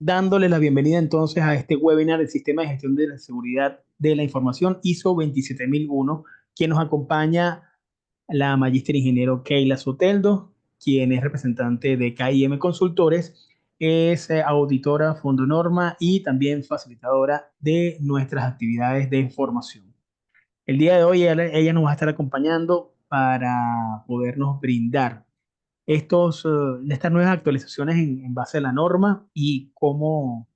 dándole la bienvenida entonces a este webinar del Sistema de Gestión de la Seguridad de la Información ISO 27001, quien nos acompaña la magíster ingeniero Keila Soteldo, quien es representante de KIM Consultores, es auditora Fondo Norma y también facilitadora de nuestras actividades de formación. El día de hoy ella nos va a estar acompañando para podernos brindar estas nuevas actualizaciones en base a la norma y cómo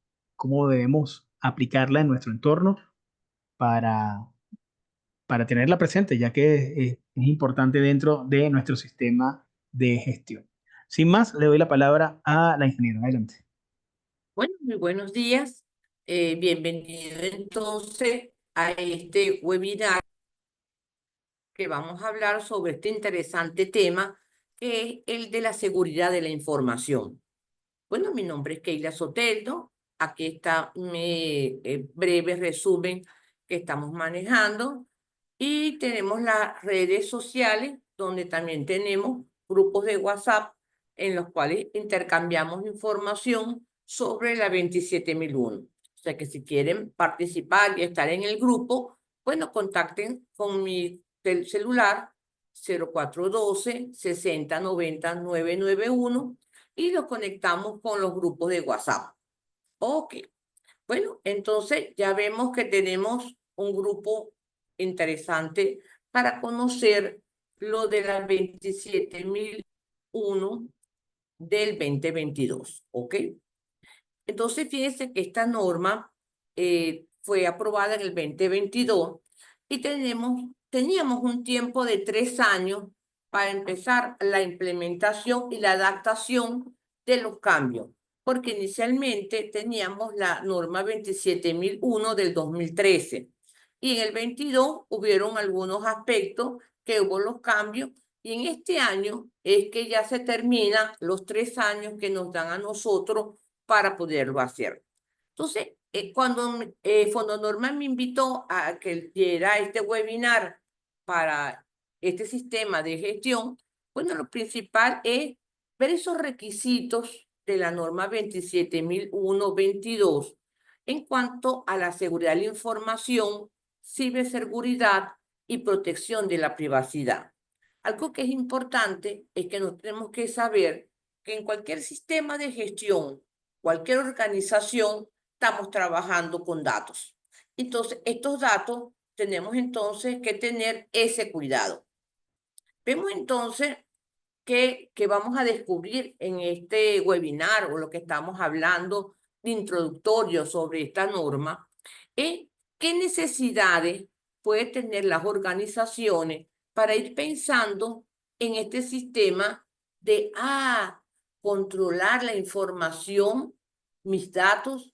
debemos aplicarla en nuestro entorno para, para tenerla presente, ya que es importante dentro de nuestro sistema de gestión. Sin más, le doy la palabra a la ingeniera. Adelante. Bueno, muy buenos días. Bienvenido entonces a este webinar que vamos a hablar sobre este interesante tema que es el de la seguridad de la información. Bueno, mi nombre es Keila Soteldo. Aquí está mi breve resumen que estamos manejando. Y tenemos las redes sociales, donde también tenemos grupos de WhatsApp en los cuales intercambiamos información sobre la 27001. O sea que si quieren participar y estar en el grupo, bueno, contacten con mi celular 0412 60 90 991 y los conectamos con los grupos de WhatsApp. Ok. Bueno, entonces ya vemos que tenemos un grupo interesante para conocer lo de la 27001 del 2022, ¿ok? Entonces, fíjense que esta norma fue aprobada en el 2022 y teníamos un tiempo de 3 años para empezar la implementación y la adaptación de los cambios, porque inicialmente teníamos la norma 27001 del 2013 y en el 22 hubieron algunos aspectos que hubo los cambios y en este año es que ya se terminan los 3 años que nos dan a nosotros para poderlo hacer. Entonces, cuando Fondo Norma me invitó a que diera este webinar para este sistema de gestión, bueno, lo principal es ver esos requisitos de la norma 27001-22 en cuanto a la seguridad de la información, ciberseguridad y protección de la privacidad. Algo que es importante es que nos tenemos que saber que en cualquier sistema de gestión, cualquier organización, estamos trabajando con datos. Entonces, estos datos tenemos entonces que tener ese cuidado. Vemos entonces que vamos a descubrir en este webinar o lo que estamos hablando de introductorio sobre esta norma, es qué necesidades pueden tener las organizaciones para ir pensando en este sistema de controlar la información, mis datos,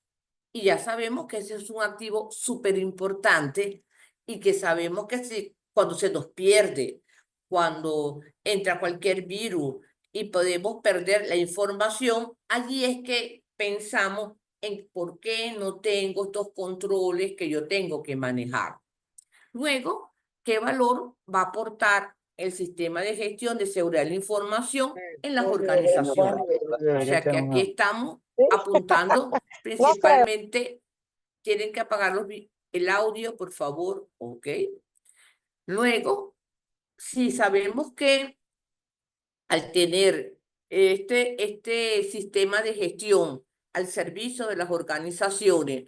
y ya sabemos que ese es un activo súper importante y que sabemos que cuando se nos pierde, cuando entra cualquier virus y podemos perder la información, allí es que pensamos en por qué no tengo estos controles que yo tengo que manejar. Luego, ¿qué valor va a aportar el sistema de gestión de seguridad de la información en las organizaciones? O sea que aquí estamos apuntando principalmente, tienen que apagar el audio, por favor, ¿ok? Luego, si sabemos que al tener este sistema de gestión al servicio de las organizaciones,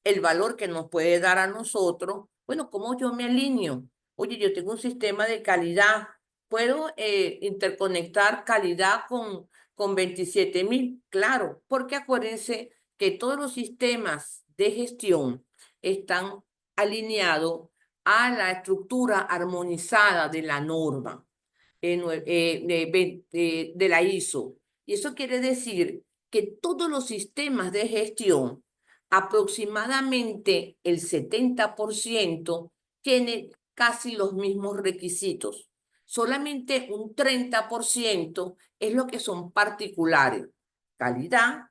el valor que nos puede dar a nosotros, bueno, ¿cómo yo me alineo? Oye, yo tengo un sistema de calidad, ¿puedo interconectar calidad con 27.000? Claro, porque acuérdense que todos los sistemas de gestión están alineados a la estructura armonizada de la norma de la ISO. Y eso quiere decir que todos los sistemas de gestión, aproximadamente el 70%, tienen casi los mismos requisitos. Solamente un 30% es lo que son particulares. Calidad,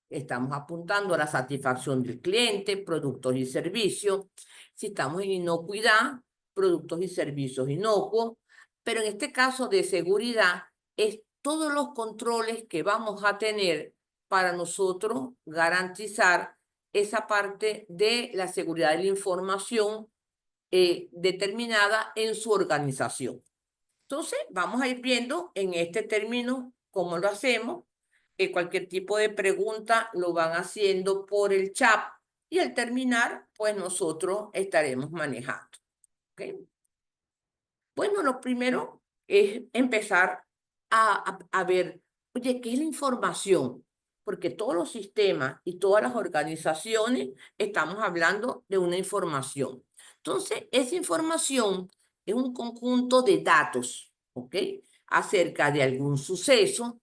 estamos apuntando a la satisfacción del cliente, productos y servicios. Si estamos en inocuidad, productos y servicios inocuos. Pero en este caso de seguridad es todos los controles que vamos a tener para nosotros garantizar esa parte de la seguridad de la información determinada en su organización. Entonces, vamos a ir viendo en este término cómo lo hacemos. Cualquier tipo de pregunta lo van haciendo por el chat y al terminar, pues nosotros estaremos manejando. ¿Okay? Bueno, lo primero es empezar a ver, oye, ¿qué es la información? Porque todos los sistemas y todas las organizaciones estamos hablando de una información. Entonces, esa información es un conjunto de datos, ¿ok? Acerca de algún suceso,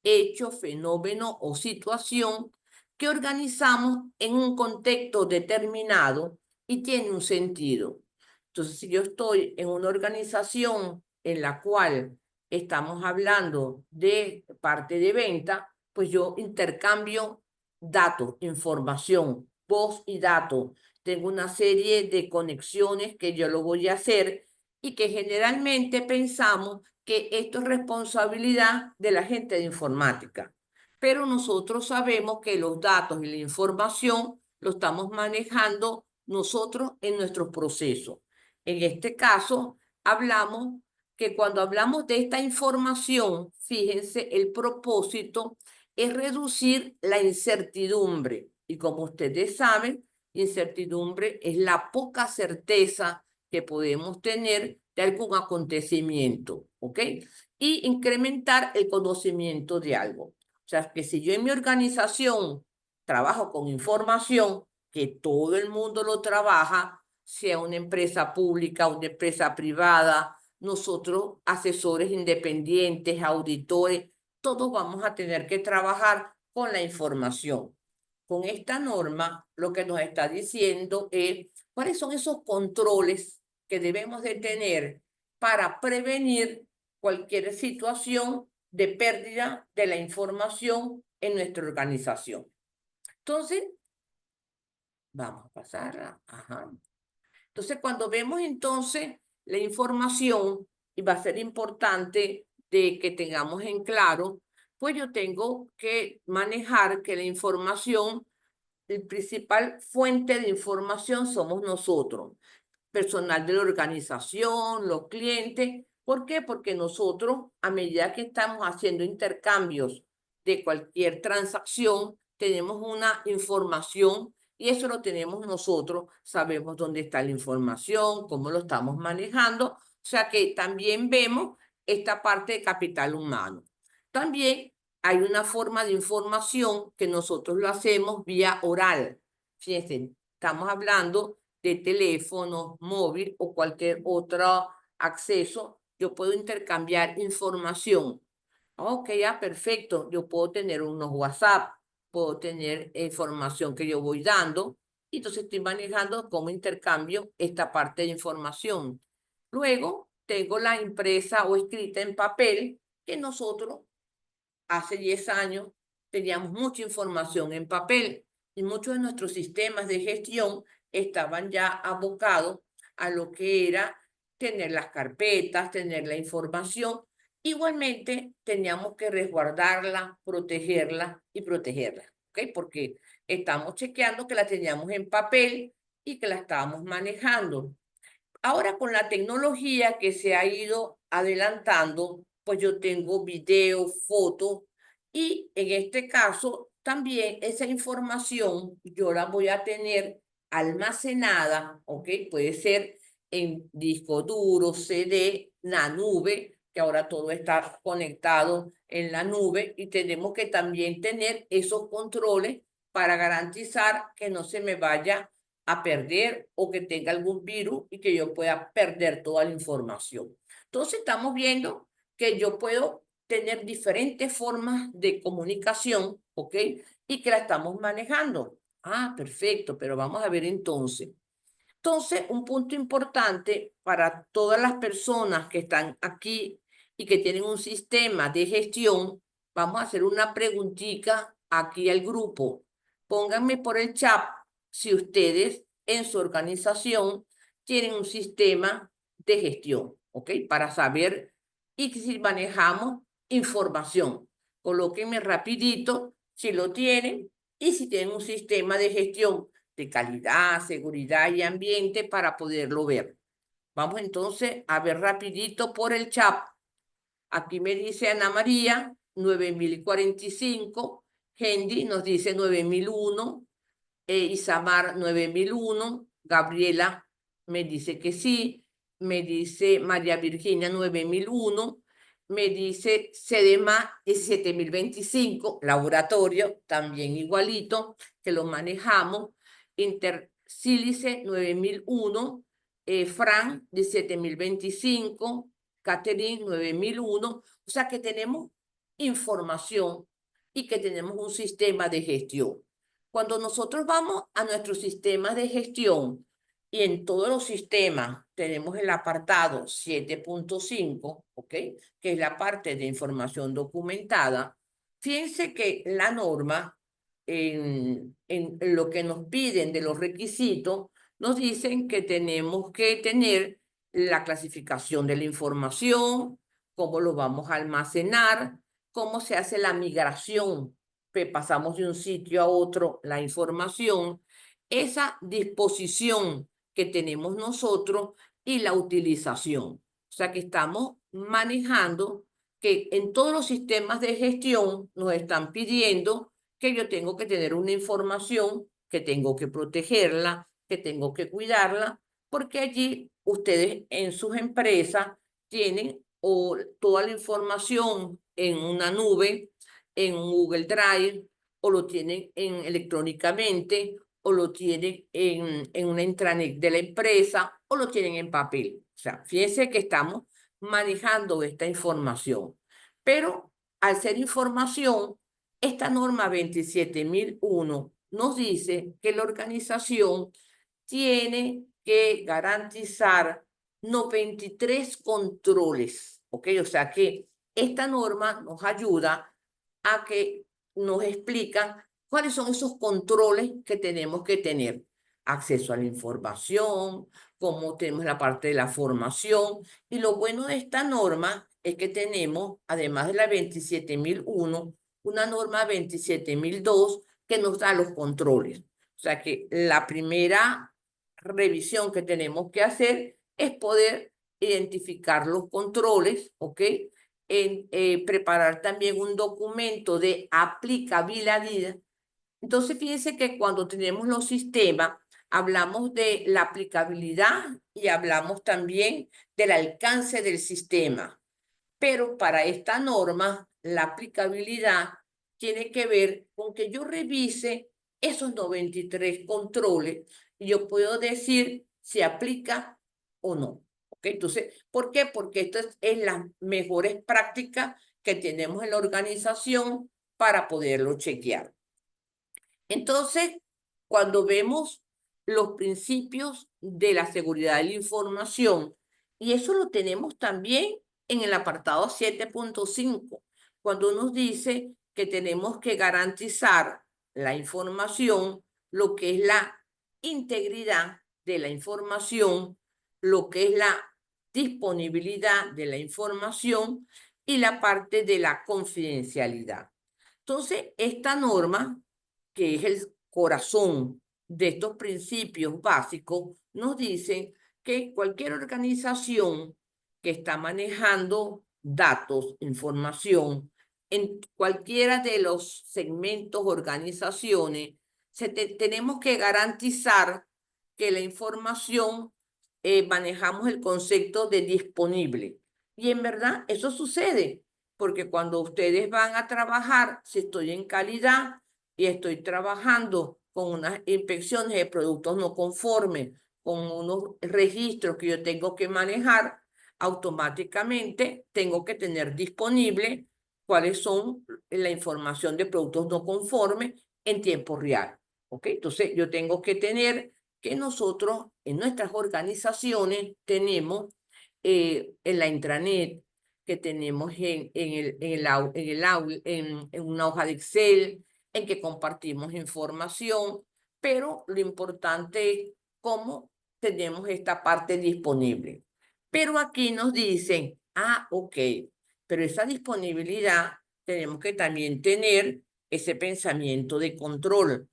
hecho, fenómeno o situación que organizamos en un contexto determinado y tiene un sentido. Entonces, si yo estoy en una organización en la cual estamos hablando de parte de venta, pues yo intercambio datos, información, voz y datos. Tengo una serie de conexiones que yo lo voy a hacer y que generalmente pensamos que esto es responsabilidad de la gente de informática. Pero nosotros sabemos que los datos y la información lo estamos manejando nosotros en nuestros procesos. En este caso, hablamos que cuando hablamos de esta información, fíjense, el propósito es reducir la incertidumbre. Y como ustedes saben, incertidumbre es la poca certeza que podemos tener de algún acontecimiento, ¿ok? Y incrementar el conocimiento de algo. O sea, que si yo en mi organización trabajo con información, que todo el mundo lo trabaja, sea una empresa pública, una empresa privada, nosotros, asesores independientes, auditores, todos vamos a tener que trabajar con la información. Con esta norma, lo que nos está diciendo es cuáles son esos controles que debemos de tener para prevenir cualquier situación de pérdida de la información en nuestra organización. Entonces, vamos a pasarla. Ajá. Entonces, cuando vemos entonces la información, y va a ser importante de que tengamos en claro, pues yo tengo que manejar que la información, el principal fuente de información somos nosotros, personal de la organización, los clientes. ¿Por qué? Porque nosotros, a medida que estamos haciendo intercambios de cualquier transacción, tenemos una información y eso lo tenemos nosotros, sabemos dónde está la información, cómo lo estamos manejando, o sea que también vemos esta parte de capital humano. También hay una forma de información que nosotros lo hacemos vía oral. Fíjense, estamos hablando de teléfono, móvil o cualquier otro acceso. Yo puedo intercambiar información. Ok, ya, perfecto. Yo puedo tener unos WhatsApp, puedo tener información que yo voy dando. Y entonces estoy manejando cómo intercambio esta parte de información. Luego tengo la impresa o escrita en papel que nosotros hace 10 años teníamos mucha información en papel y muchos de nuestros sistemas de gestión estaban ya abocados a lo que era tener las carpetas, tener la información. Igualmente teníamos que resguardarla, protegerla y protegerla, ¿ok? Porque estamos chequeando que la teníamos en papel y que la estábamos manejando. Ahora con la tecnología que se ha ido adelantando, pues yo tengo video, foto y en este caso también esa información yo la voy a tener almacenada, ¿ok? Puede ser en disco duro, CD, la nube, que ahora todo está conectado en la nube y tenemos que también tener esos controles para garantizar que no se me vaya a perder o que tenga algún virus y que yo pueda perder toda la información. Entonces estamos viendo que yo puedo tener diferentes formas de comunicación, ¿ok? Y que la estamos manejando. Ah, perfecto, pero vamos a ver entonces. Entonces, un punto importante para todas las personas que están aquí y que tienen un sistema de gestión, vamos a hacer una preguntita aquí al grupo. Pónganme por el chat si ustedes en su organización tienen un sistema de gestión, ¿ok? Para saber y si manejamos información. Colóquenme rapidito si lo tienen y si tienen un sistema de gestión de calidad, seguridad y ambiente para poderlo ver. Vamos entonces a ver rapidito por el chat. Aquí me dice Ana María, 9045. Hendy nos dice 9001. Isamar 9001. Gabriela me dice que sí. Me dice María Virginia 9001. Me dice Cedema 17025. Laboratorio, también igualito, que lo manejamos. Intersílice 9001. Fran 17025. Catherine 9001. O sea que tenemos información y que tenemos un sistema de gestión. Cuando nosotros vamos a nuestros sistemas de gestión y en todos los sistemas tenemos el apartado 7.5, ¿ok? Que es la parte de información documentada, fíjense que la norma, en lo que nos piden de los requisitos, nos dicen que tenemos que tener la clasificación de la información, cómo lo vamos a almacenar, cómo se hace la migración, que pasamos de un sitio a otro la información, esa disposición que tenemos nosotros y la utilización. O sea que estamos manejando que en todos los sistemas de gestión nos están pidiendo que yo tengo que tener una información, que tengo que protegerla, que tengo que cuidarla, porque allí ustedes en sus empresas tienen toda la información en una nube, en un Google Drive, o lo tienen electrónicamente, o lo tienen en una intranet de la empresa, o lo tienen en papel. O sea, fíjense que estamos manejando esta información. Pero al ser información, esta norma 27001 nos dice que la organización tiene que garantizar 93 controles, ¿ok? O sea que esta norma nos ayuda a que nos explican cuáles son esos controles que tenemos que tener. Acceso a la información, cómo tenemos la parte de la formación. Y lo bueno de esta norma es que tenemos, además de la 27001, una norma 27002 que nos da los controles. O sea que la primera revisión que tenemos que hacer es poder identificar los controles, ¿ok? Preparar también un documento de aplicabilidad. Entonces, fíjense que cuando tenemos los sistemas, hablamos de la aplicabilidad y hablamos también del alcance del sistema. Pero para esta norma, la aplicabilidad tiene que ver con que yo revise esos 93 controles y yo puedo decir si aplica o no. ¿Ok? Entonces, ¿por qué? Porque esto es las mejores prácticas que tenemos en la organización para poderlo chequear. Entonces, cuando vemos los principios de la seguridad de la información, y eso lo tenemos también en el apartado 7.5, cuando nos dice que tenemos que garantizar la información, lo que es la integridad de la información, lo que es la disponibilidad de la información y la parte de la confidencialidad. Entonces, esta norma, que es el corazón de estos principios básicos, nos dice que cualquier organización que está manejando datos, información, en cualquiera de los segmentos, organizaciones, tenemos que garantizar que la información manejamos el concepto de disponible. Y en verdad eso sucede, porque cuando ustedes van a trabajar, si estoy en calidad y estoy trabajando con unas inspecciones de productos no conformes, con unos registros que yo tengo que manejar, automáticamente tengo que tener disponible cuáles son la información de productos no conformes en tiempo real. ¿Ok? Entonces yo tengo que tener que nosotros en nuestras organizaciones tenemos en la intranet, que tenemos en una hoja de Excel, en que compartimos información, pero lo importante es cómo tenemos esta parte disponible. Pero aquí nos dicen, ok, pero esa disponibilidad tenemos que también tener ese pensamiento de control.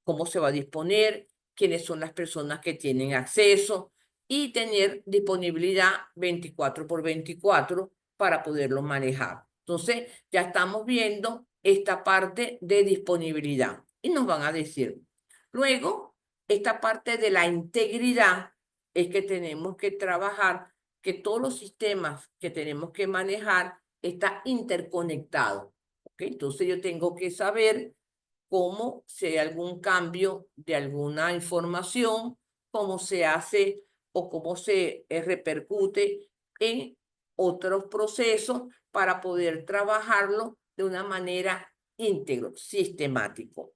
Cómo se va a disponer, quiénes son las personas que tienen acceso y tener disponibilidad 24/24 para poderlo manejar. Entonces, ya estamos viendo esta parte de disponibilidad y nos van a decir. Luego, esta parte de la integridad es que tenemos que trabajar que todos los sistemas que tenemos que manejar están interconectados. ¿Okay? Entonces, yo tengo que saber cómo si hay algún cambio de alguna información, cómo se hace o cómo se repercute en otros procesos para poder trabajarlo de una manera íntegro, sistemático.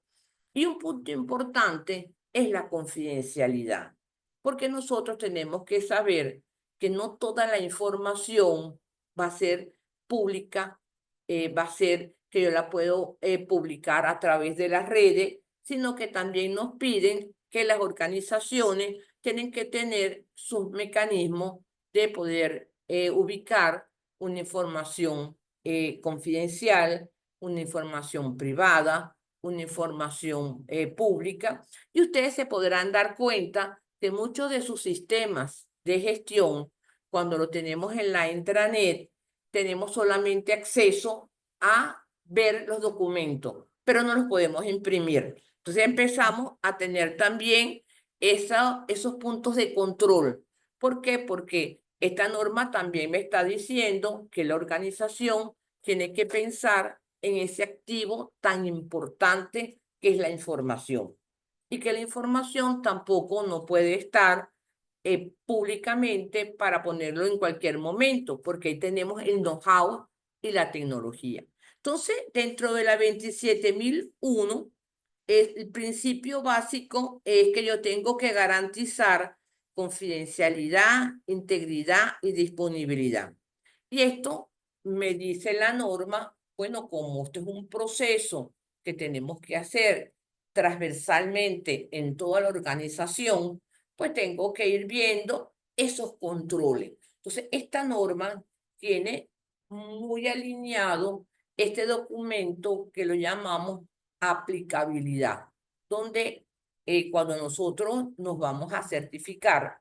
Y un punto importante es la confidencialidad, porque nosotros tenemos que saber que no toda la información va a ser pública, va a ser que yo la puedo publicar a través de las redes, sino que también nos piden que las organizaciones tienen que tener sus mecanismos de poder ubicar una información confidencial, una información privada, una información pública, y ustedes se podrán dar cuenta que muchos de sus sistemas de gestión, cuando lo tenemos en la intranet, tenemos solamente acceso a ver los documentos, pero no los podemos imprimir. Entonces empezamos a tener también esos puntos de control. ¿Por qué? Porque esta norma también me está diciendo que la organización tiene que pensar en ese activo tan importante que es la información. Y que la información tampoco no puede estar públicamente para ponerlo en cualquier momento, porque ahí tenemos el know-how y la tecnología. Entonces, dentro de la 27001, el principio básico es que yo tengo que garantizar confidencialidad, integridad y disponibilidad. Y esto me dice la norma, bueno, como esto es un proceso que tenemos que hacer transversalmente en toda la organización, pues tengo que ir viendo esos controles. Entonces, esta norma tiene muy alineado este documento que lo llamamos aplicabilidad, donde cuando nosotros nos vamos a certificar,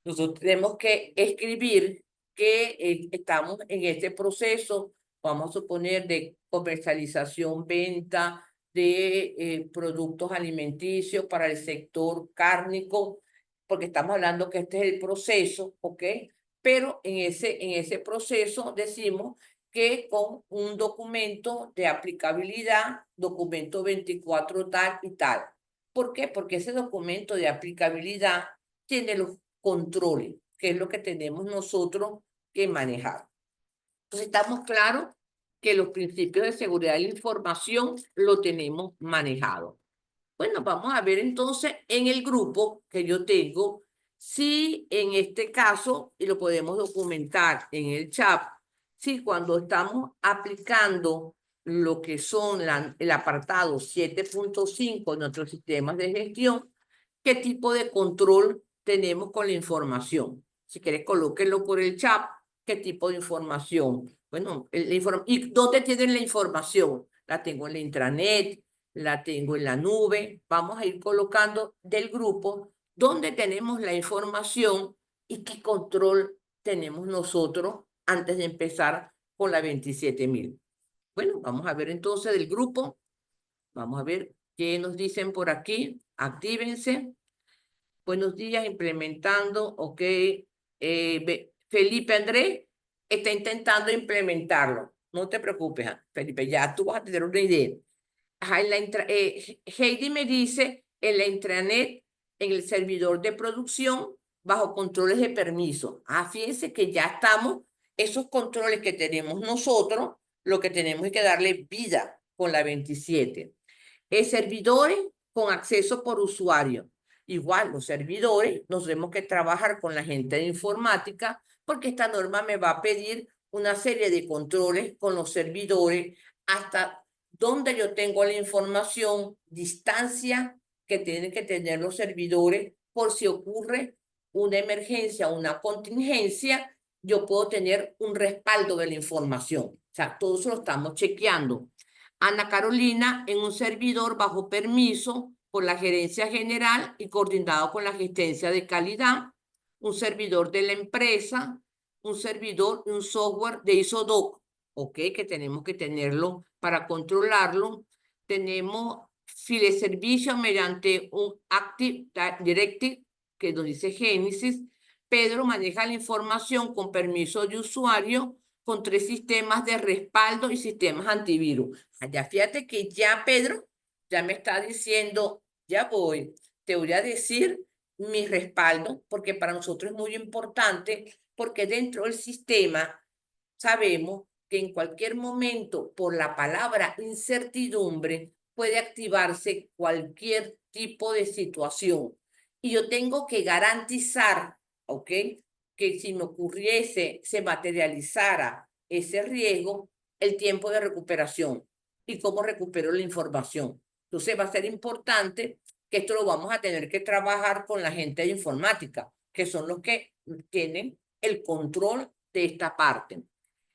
nosotros tenemos que escribir que estamos en este proceso, vamos a suponer, de comercialización, venta de productos alimenticios para el sector cárnico, porque estamos hablando que este es el proceso, ¿ok? Pero en ese proceso decimos que con un documento de aplicabilidad, documento 24 tal y tal. ¿Por qué? Porque ese documento de aplicabilidad tiene los controles, que es lo que tenemos nosotros que manejar. Entonces, estamos claros que los principios de seguridad de la información lo tenemos manejado. Bueno, vamos a ver entonces en el grupo que yo tengo, si en este caso, y lo podemos documentar en el chat, si cuando estamos aplicando lo que son el apartado 7.5 de nuestros sistemas de gestión, qué tipo de control tenemos con la información. Si quieres, colóquenlo por el chat, qué tipo de información. Bueno, ¿y dónde tienen la información? La tengo en la intranet, la tengo en la nube. Vamos a ir colocando del grupo dónde tenemos la información y qué control tenemos nosotros antes de empezar con la 27.000. Bueno, vamos a ver entonces del grupo. Vamos a ver qué nos dicen por aquí. Actívense. Buenos días, implementando. Ok. Felipe Andrés está intentando implementarlo. No te preocupes, Felipe, ya tú vas a tener una idea. Ajá, Heidi me dice en la intranet, en el servidor de producción, bajo controles de permiso. Fíjense que ya estamos, esos controles que tenemos nosotros, lo que tenemos es que darle vida con la 27. Servidores con acceso por usuario. Igual, los servidores, nos tenemos que trabajar con la gente de informática, porque esta norma me va a pedir una serie de controles con los servidores hasta donde yo tengo la información, distancia que tienen que tener los servidores por si ocurre una emergencia, una contingencia, yo puedo tener un respaldo de la información. O sea, todo eso lo estamos chequeando. Ana Carolina en un servidor bajo permiso por la gerencia general y coordinado con la gerencia de calidad, un servidor de la empresa, un servidor y un software de ISO-DOC, ¿ok? Que tenemos que tenerlo para controlarlo. Tenemos file servicio mediante un Active Directory que nos dice Génesis. Pedro maneja la información con permiso de usuario con 3 sistemas de respaldo y sistemas antivirus. Ya fíjate que ya Pedro ya me está diciendo, ya voy, te voy a decir mi respaldo, porque para nosotros es muy importante, porque dentro del sistema sabemos que en cualquier momento, por la palabra incertidumbre, puede activarse cualquier tipo de situación. Y yo tengo que garantizar, ¿ok? Que si me ocurriese, se materializara ese riesgo, el tiempo de recuperación y cómo recupero la información. Entonces va a ser importante que esto lo vamos a tener que trabajar con la gente de informática, que son los que tienen el control de esta parte.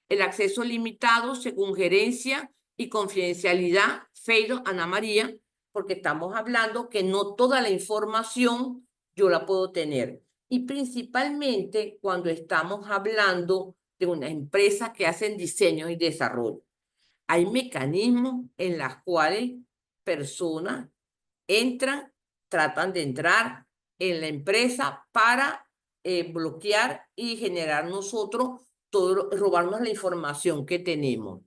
El acceso limitado según gerencia y confidencialidad, Feido, Ana María, porque estamos hablando que no toda la información yo la puedo tener. Y principalmente cuando estamos hablando de unas empresas que hacen diseño y desarrollo. Hay mecanismos en los cuales personas entran, tratan de entrar en la empresa para bloquear y generar nosotros, robarnos la información que tenemos.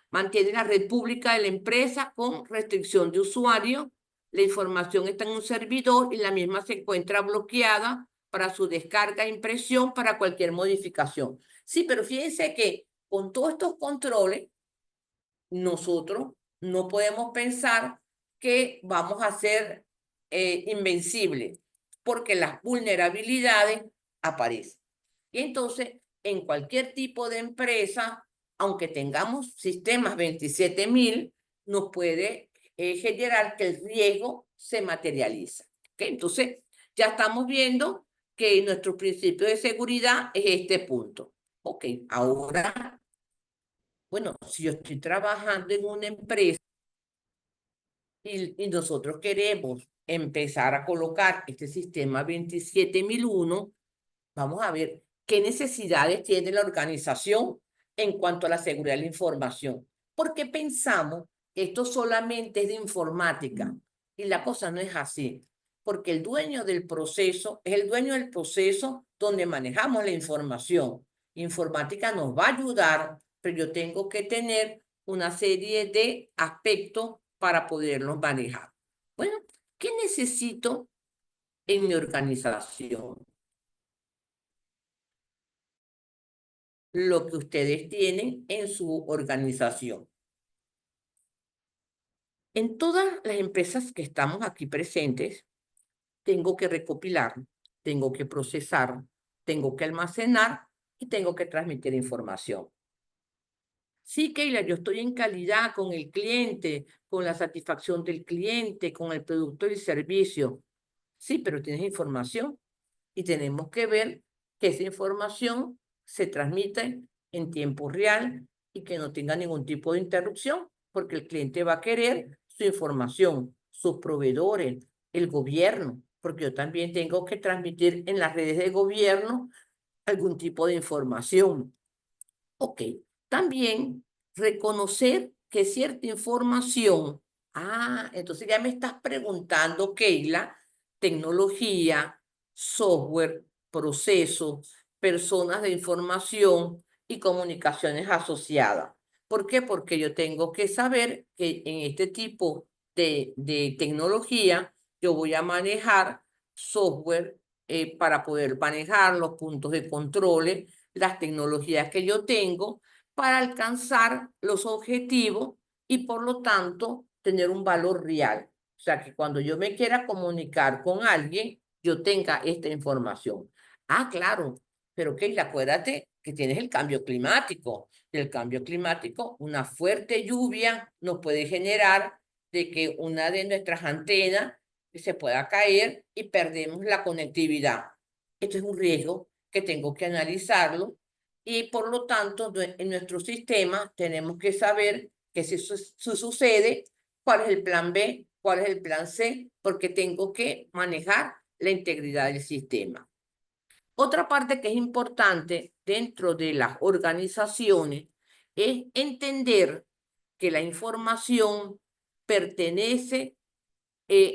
Mantiene la red pública de la empresa con restricción de usuario. La información está en un servidor y la misma se encuentra bloqueada para su descarga e impresión para cualquier modificación. Sí, pero fíjense que con todos estos controles, nosotros no podemos pensar que vamos a ser invencibles, porque las vulnerabilidades aparecen. Y entonces, en cualquier tipo de empresa, aunque tengamos sistemas 27.000, nos puede generar que el riesgo se materializa. ¿Okay? Entonces, ya estamos viendo que nuestro principio de seguridad es este punto. Ok, ahora, bueno, si yo estoy trabajando en una empresa y nosotros queremos empezar a colocar este sistema 27001, vamos a ver qué necesidades tiene la organización en cuanto a la seguridad de la información. Porque pensamos que esto solamente es de informática y la cosa no es así. Porque el dueño del proceso es el dueño del proceso donde manejamos la información. Informática nos va a ayudar, pero yo tengo que tener una serie de aspectos para poderlos manejar. Bueno, ¿qué necesito en mi organización? Lo que ustedes tienen en su organización. En todas las empresas que estamos aquí presentes, tengo que recopilar, tengo que procesar, tengo que almacenar y tengo que transmitir información. Sí, Keila, yo estoy en calidad con el cliente, con la satisfacción del cliente, con el producto y el servicio. Sí, pero tienes información y tenemos que ver que esa información se transmite en tiempo real y que no tenga ningún tipo de interrupción, porque el cliente va a querer su información, sus proveedores, el gobierno, porque yo también tengo que transmitir en las redes de gobierno algún tipo de información. Ok, también reconocer que cierta información, entonces ya me estás preguntando, Keila, tecnología, software, procesos, personas de información y comunicaciones asociadas. ¿Por qué? Porque yo tengo que saber que en este tipo de tecnología yo voy a manejar software para poder manejar los puntos de control, las tecnologías que yo tengo para alcanzar los objetivos y por lo tanto tener un valor real. O sea, que cuando yo me quiera comunicar con alguien, yo tenga esta información. Claro, pero Keila, acuérdate que tienes el cambio climático. Y el cambio climático, una fuerte lluvia nos puede generar de que una de nuestras antenas se pueda caer y perdemos la conectividad. Esto es un riesgo que tengo que analizarlo y por lo tanto en nuestro sistema tenemos que saber que si sucede, ¿cuál es el plan B? ¿Cuál es el plan C? Porque tengo que manejar la integridad del sistema. Otra parte que es importante dentro de las organizaciones es entender que la información pertenece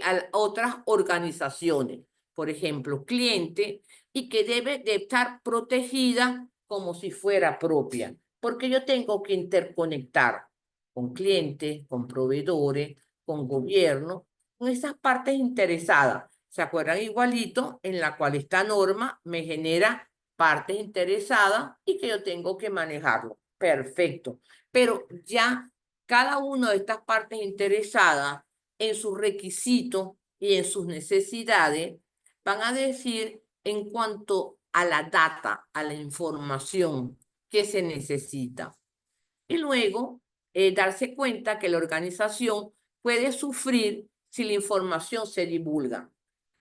a otras organizaciones, por ejemplo, cliente, y que debe de estar protegida como si fuera propia, porque yo tengo que interconectar con clientes, con proveedores, con gobierno, con esas partes interesadas. ¿Se acuerdan igualito? En la cual esta norma me genera partes interesadas y que yo tengo que manejarlo. Perfecto. Pero ya cada una de estas partes interesadas en sus requisitos y en sus necesidades, van a decir en cuanto a la data, a la información que se necesita. Y luego darse cuenta que la organización puede sufrir si la información se divulga,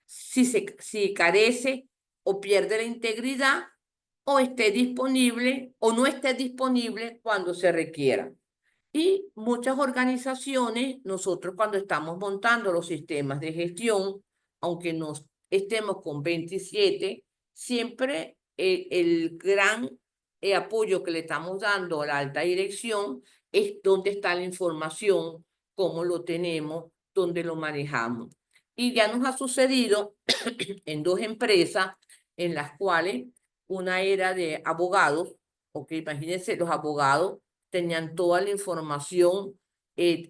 si carece o pierde la integridad o esté disponible o no esté disponible cuando se requiera. Y muchas organizaciones, nosotros cuando estamos montando los sistemas de gestión, aunque nos estemos con 27, siempre el gran apoyo que le estamos dando a la alta dirección es dónde está la información, cómo lo tenemos, dónde lo manejamos. Y ya nos ha sucedido en 2 empresas en las cuales una era de abogados, ok, imagínense, los abogados tenían toda la información,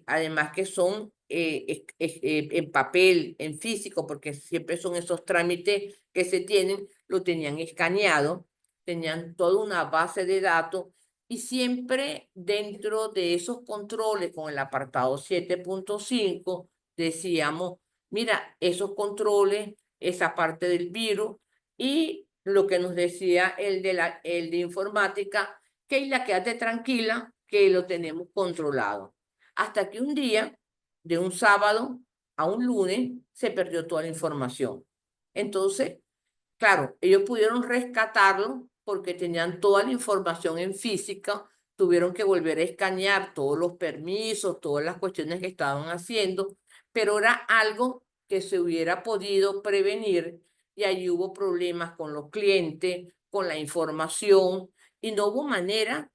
además que son en papel, en físico, porque siempre son esos trámites que se tienen, lo tenían escaneado, tenían toda una base de datos y siempre dentro de esos controles con el apartado 7.5 decíamos, mira, esos controles, esa parte del virus y lo que nos decía el de informática, Keila, quédate tranquila que lo tenemos controlado. Hasta que un día, de un sábado a un lunes, se perdió toda la información. Entonces, claro, ellos pudieron rescatarlo porque tenían toda la información en física, tuvieron que volver a escanear todos los permisos, todas las cuestiones que estaban haciendo, pero era algo que se hubiera podido prevenir y ahí hubo problemas con los clientes, con la información y no hubo manera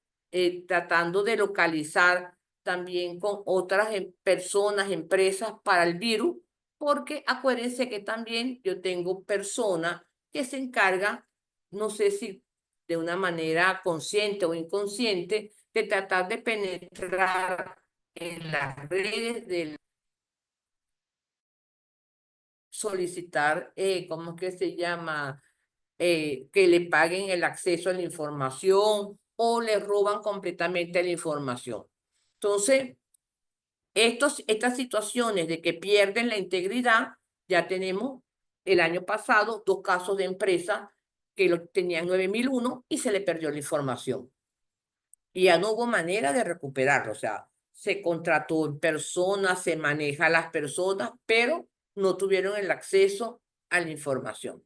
tratando de localizar también con otras personas, empresas para el virus, porque acuérdense que también yo tengo personas que se encargan, no sé si de una manera consciente o inconsciente, de tratar de penetrar en las redes del solicitar, ¿cómo es que se llama? Que le paguen el acceso a la información o le roban completamente la información. Entonces, estas situaciones de que pierden la integridad, ya tenemos el año pasado 2 casos de empresas que lo tenían 9001 y se le perdió la información. Y ya no hubo manera de recuperarlo. O sea, se contrató en personas, se maneja a las personas, pero no tuvieron el acceso a la información.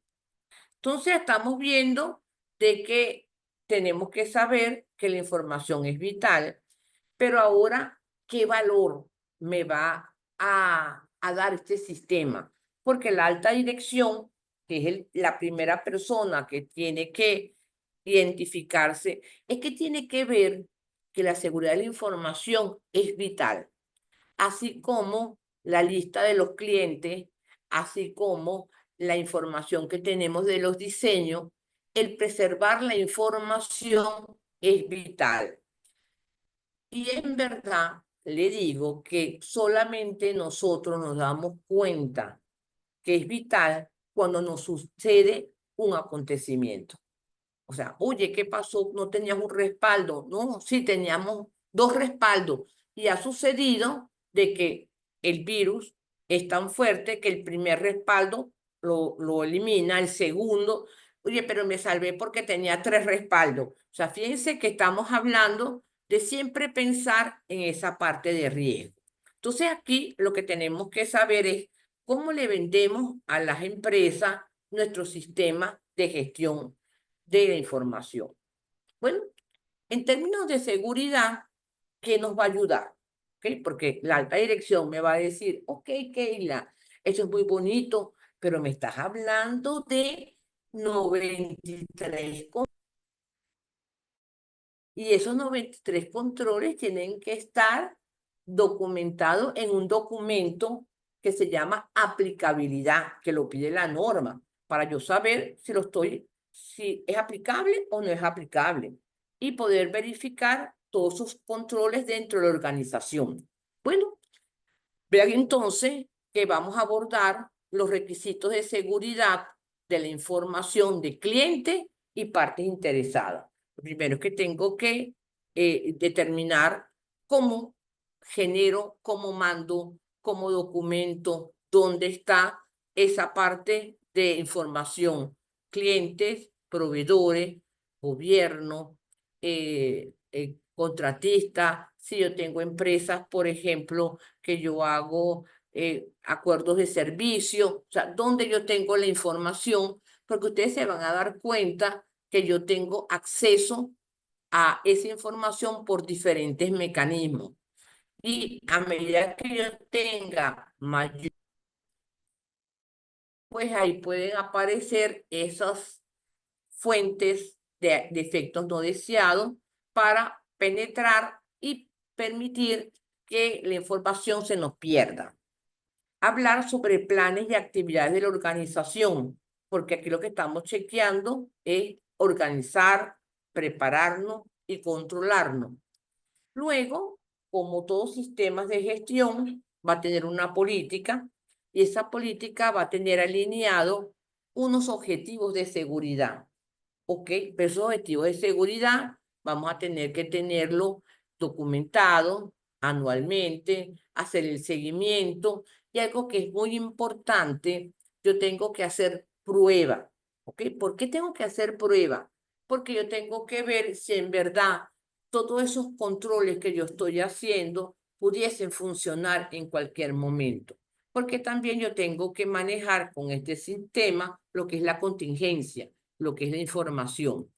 Entonces estamos viendo de que tenemos que saber que la información es vital, pero ahora, ¿qué valor me va a dar este sistema? Porque la alta dirección, que es la primera persona que tiene que identificarse, es que tiene que ver que la seguridad de la información es vital, así como la lista de los clientes, así como la información que tenemos de los diseños, el preservar la información es vital. Y en verdad le digo que solamente nosotros nos damos cuenta que es vital cuando nos sucede un acontecimiento. O sea, oye, ¿qué pasó? No tenías un respaldo. No, sí teníamos 2 respaldos. Y ha sucedido de que el virus es tan fuerte que el primer respaldo lo elimina, el segundo, oye, pero me salvé porque tenía 3 respaldos. O sea, fíjense que estamos hablando de siempre pensar en esa parte de riesgo. Entonces aquí lo que tenemos que saber es cómo le vendemos a las empresas nuestro sistema de gestión de la información. Bueno, en términos de seguridad, ¿qué nos va a ayudar? ¿ok? Porque la alta dirección me va a decir, ok, Keila, eso es muy bonito, pero me estás hablando de 93 y esos 93 controles tienen que estar documentados en un documento que se llama aplicabilidad, que lo pide la norma, para yo saber si es aplicable o no es aplicable y poder verificar todos sus controles dentro de la organización. Bueno, vean entonces que vamos a abordar los requisitos de seguridad de la información de clientes y partes interesadas. Lo primero es que tengo que determinar cómo genero, cómo mando, cómo documento, dónde está esa parte de información. Clientes, proveedores, gobierno, contratistas. Si yo tengo empresas, por ejemplo, que yo hago acuerdos de servicio, o sea, donde yo tengo la información, porque ustedes se van a dar cuenta que yo tengo acceso a esa información por diferentes mecanismos. Y a medida que yo tenga mayor, pues ahí pueden aparecer esas fuentes de efectos no deseados para penetrar y permitir que la información se nos pierda. Hablar sobre planes y actividades de la organización, porque aquí lo que estamos chequeando es organizar, prepararnos y controlarnos. Luego, como todos sistemas de gestión, va a tener una política y esa política va a tener alineado unos objetivos de seguridad. ¿Ok? Pero esos objetivos de seguridad vamos a tener que tenerlo documentado anualmente, hacer el seguimiento y algo que es muy importante, yo tengo que hacer prueba. ¿Ok? ¿Por qué tengo que hacer prueba? Porque yo tengo que ver si en verdad todos esos controles que yo estoy haciendo pudiesen funcionar en cualquier momento. Porque también yo tengo que manejar con este sistema lo que es la contingencia, lo que es la información.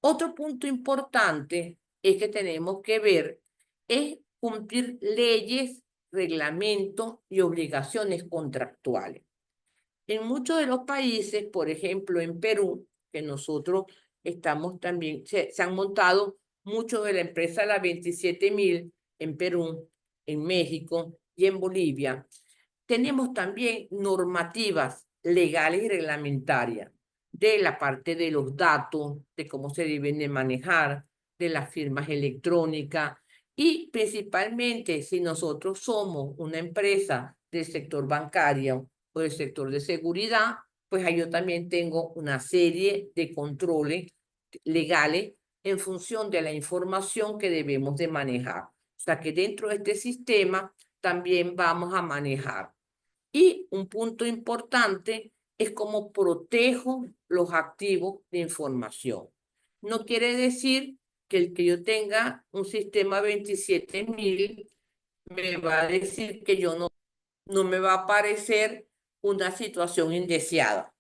Otro punto importante es que tenemos que ver es cumplir leyes, reglamentos y obligaciones contractuales. En muchos de los países, por ejemplo en Perú, que nosotros estamos también, se han montado mucho de la empresa La 27.000 en Perú, en México y en Bolivia, tenemos también normativas legales y reglamentarias de la parte de los datos, de cómo se deben de manejar, de las firmas electrónicas y principalmente si nosotros somos una empresa del sector bancario o del sector de seguridad, pues ahí yo también tengo una serie de controles legales en función de la información que debemos de manejar. O sea que dentro de este sistema también vamos a manejar. Y un punto importante es cómo protejo los activos de información. No quiere decir que el que yo tenga un sistema 27.000 me va a decir que yo no me va a aparecer una situación indeseada.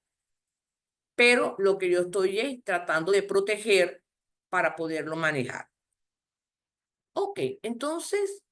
Pero lo que yo estoy es tratando de proteger para poderlo manejar. Ok, entonces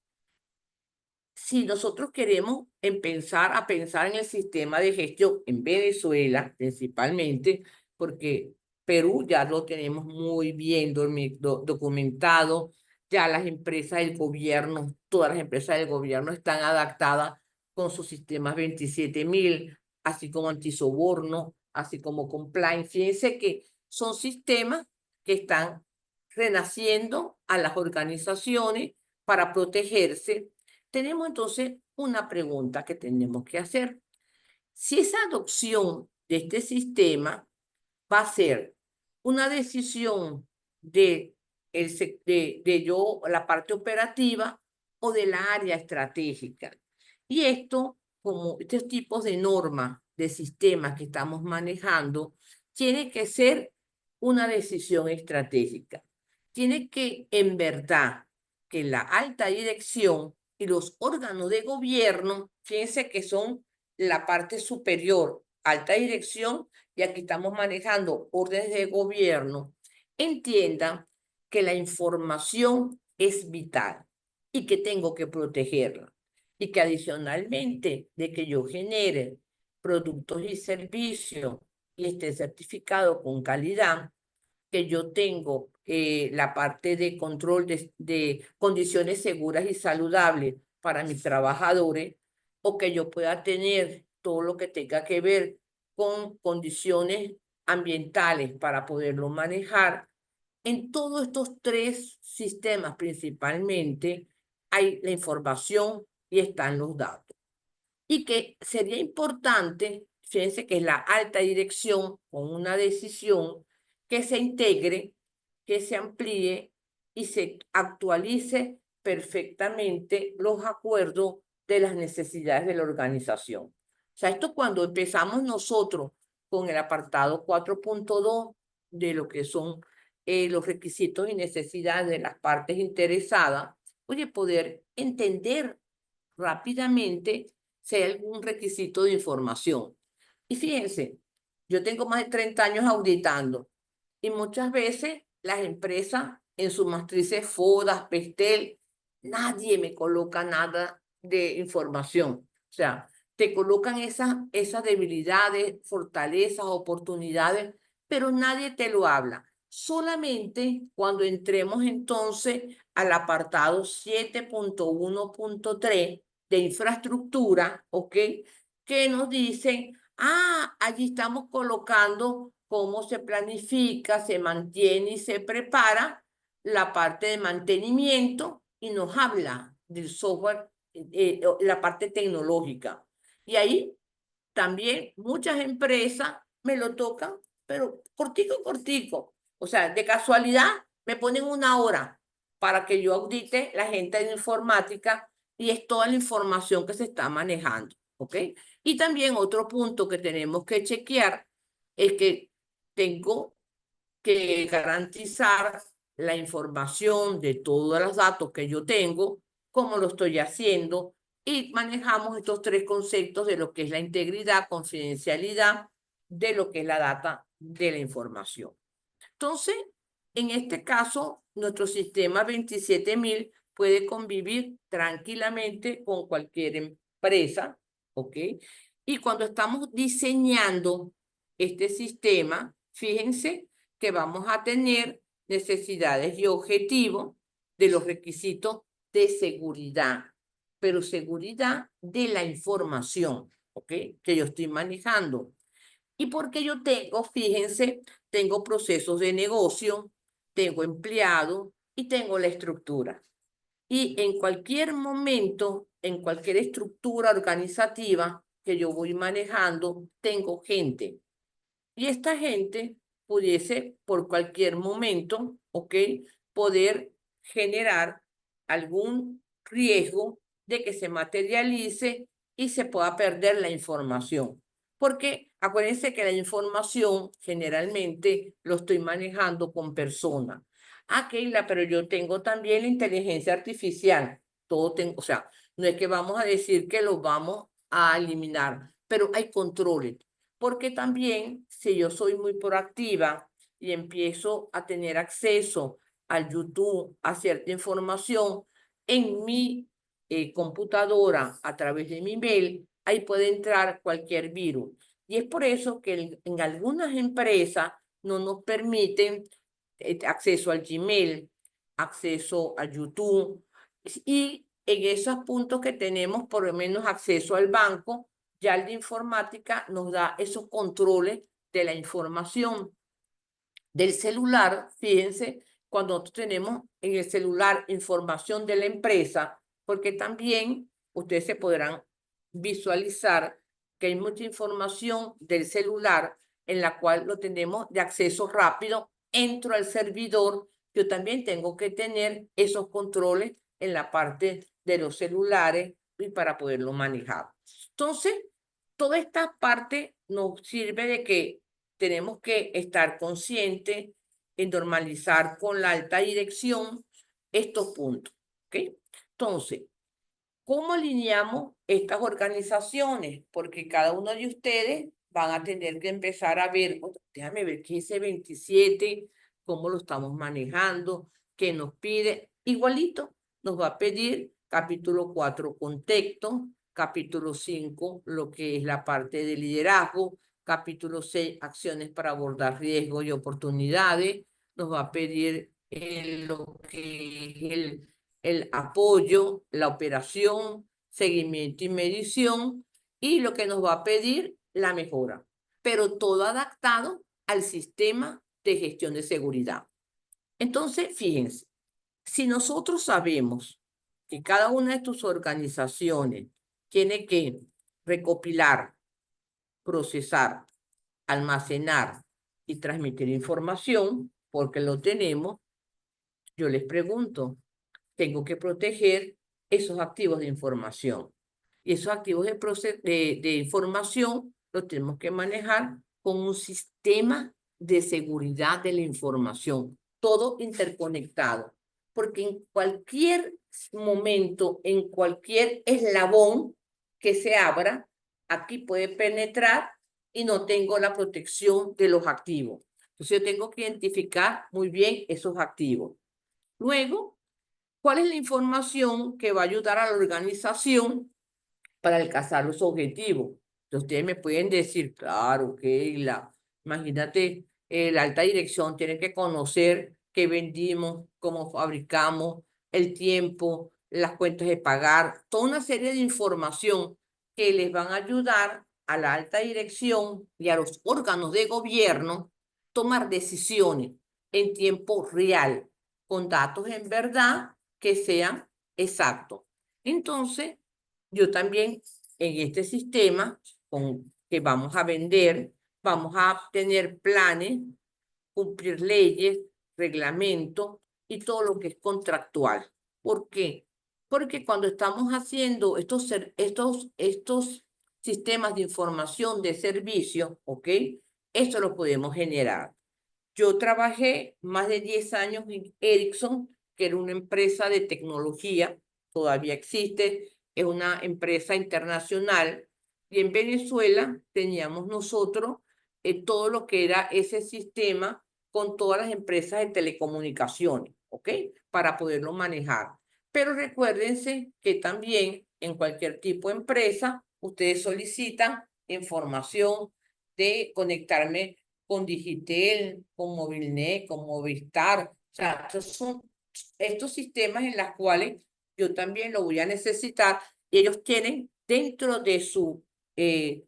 si nosotros queremos empezar a pensar en el sistema de gestión en Venezuela, principalmente, porque Perú ya lo tenemos muy bien documentado, ya las empresas del gobierno, todas las empresas del gobierno están adaptadas con sus sistemas 27.000, así como antisoborno, así como compliance. Fíjense que son sistemas que están renaciendo a las organizaciones para protegerse. Tenemos entonces una pregunta que tenemos que hacer. Si esa adopción de este sistema va a ser una decisión de la parte operativa o de la área estratégica. Y esto, como estos tipos de normas, de sistemas que estamos manejando, tiene que ser una decisión estratégica. Tiene que, en verdad, que la alta dirección y los órganos de gobierno, fíjense que son la parte superior, alta dirección, y aquí estamos manejando órdenes de gobierno, entiendan que la información es vital. y que tengo que protegerla. Y que adicionalmente de que yo genere productos y servicios y esté certificado con calidad, que yo tengo la parte de control de condiciones seguras y saludables para mis trabajadores, o que yo pueda tener todo lo que tenga que ver con condiciones ambientales para poderlo manejar. En todos estos tres sistemas principalmente hay la información y están los datos. Y que sería importante, fíjense que es la alta dirección con una decisión que se integre, que se amplíe y se actualice perfectamente los acuerdos de las necesidades de la organización. O sea, esto cuando empezamos nosotros con el apartado 4.2 de lo que son los requisitos y necesidades de las partes interesadas, oye, poder entender rápidamente si hay algún requisito de información. Y fíjense, yo tengo más de 30 años auditando y muchas veces las empresas en sus matrices FODAS, PESTEL, nadie me coloca nada de información. O sea, te colocan esas debilidades, fortalezas, oportunidades, pero nadie te lo habla. Solamente cuando entremos entonces al apartado 7.1.3 de infraestructura, ¿ok? Que nos dicen, allí estamos colocando cómo se planifica, se mantiene y se prepara la parte de mantenimiento y nos habla del software, la parte tecnológica. Y ahí también muchas empresas me lo tocan, pero cortico, cortico. O sea, de casualidad me ponen una hora para que yo audite la gente de informática y es toda la información que se está manejando, ¿ok? Y también otro punto que tenemos que chequear es que tengo que garantizar la información de todos los datos que yo tengo, cómo lo estoy haciendo, y manejamos estos tres conceptos de lo que es la integridad, confidencialidad, de lo que es la data de la información. Entonces, en este caso, nuestro sistema 27000 puede convivir tranquilamente con cualquier empresa, ¿ok? Y cuando estamos diseñando este sistema, fíjense que vamos a tener necesidades y objetivos de los requisitos de seguridad, pero seguridad de la información, ¿ok? Que yo estoy manejando. Y porque yo tengo, fíjense, tengo procesos de negocio, tengo empleado y tengo la estructura. Y en cualquier momento, en cualquier estructura organizativa que yo voy manejando, tengo gente. Y esta gente pudiese, por cualquier momento, ¿ok? Poder generar algún riesgo de que se materialice y se pueda perder la información. Porque acuérdense que la información generalmente lo estoy manejando con personas. Keila, pero yo tengo también la inteligencia artificial. Todo tengo, o sea, no es que vamos a decir que lo vamos a eliminar, pero hay controles. Porque también, si yo soy muy proactiva y empiezo a tener acceso al YouTube, a cierta información en mi computadora a través de mi mail, ahí puede entrar cualquier virus. Y es por eso que en algunas empresas no nos permiten acceso al Gmail, acceso a YouTube, y en esos puntos que tenemos por lo menos acceso al banco, ya el de informática nos da esos controles de la información del celular. Fíjense, cuando nosotros tenemos en el celular información de la empresa, porque también ustedes se podrán visualizar que hay mucha información del celular en la cual lo tenemos de acceso rápido. Entro al servidor, yo también tengo que tener esos controles en la parte de los celulares y para poderlo manejar. Entonces, toda esta parte nos sirve de que tenemos que estar conscientes en normalizar con la alta dirección estos puntos, ¿ok? Entonces, ¿cómo alineamos estas organizaciones? Porque cada uno de ustedes van a tener que empezar a ver, déjame ver qué es ese 27, cómo lo estamos manejando, qué nos pide. Igualito, nos va a pedir capítulo 4, contexto, capítulo 5, lo que es la parte de liderazgo, capítulo 6, acciones para abordar riesgos y oportunidades, nos va a pedir lo que es el apoyo, la operación, seguimiento y medición, y lo que nos va a pedir la mejora, pero todo adaptado al sistema de gestión de seguridad. Entonces, fíjense, si nosotros sabemos que cada una de tus organizaciones tiene que recopilar, procesar, almacenar y transmitir información, porque lo tenemos, yo les pregunto, tengo que proteger esos activos de información. Y esos activos de información los tenemos que manejar con un sistema de seguridad de la información, todo interconectado. Porque en cualquier momento, en cualquier eslabón que se abra, aquí puede penetrar y no tengo la protección de los activos. Entonces yo tengo que identificar muy bien esos activos. Luego, ¿cuál es la información que va a ayudar a la organización para alcanzar los objetivos? Entonces, ustedes me pueden decir, claro, Keila, imagínate, la alta dirección tiene que conocer qué vendimos, cómo fabricamos, el tiempo, las cuentas de pagar, toda una serie de información que les van a ayudar a la alta dirección y a los órganos de gobierno tomar decisiones en tiempo real, con datos en verdad que sean exactos. Entonces, yo también en este sistema que vamos a vender, vamos a tener planes, cumplir leyes, reglamentos y todo lo que es contractual. ¿Por qué? Porque cuando estamos haciendo estos sistemas de información de servicio, ¿ok? Esto lo podemos generar. Yo trabajé más de 10 años en Ericsson, que era una empresa de tecnología, todavía existe, es una empresa internacional, y en Venezuela teníamos nosotros todo lo que era ese sistema con todas las empresas de telecomunicaciones, ¿ok? Para poderlo manejar. Pero recuérdense que también en cualquier tipo de empresa, ustedes solicitan información de conectarme con Digitel, con Movilnet, con Movistar. O sea, estos son estos sistemas en los cuales yo también lo voy a necesitar y ellos tienen dentro de su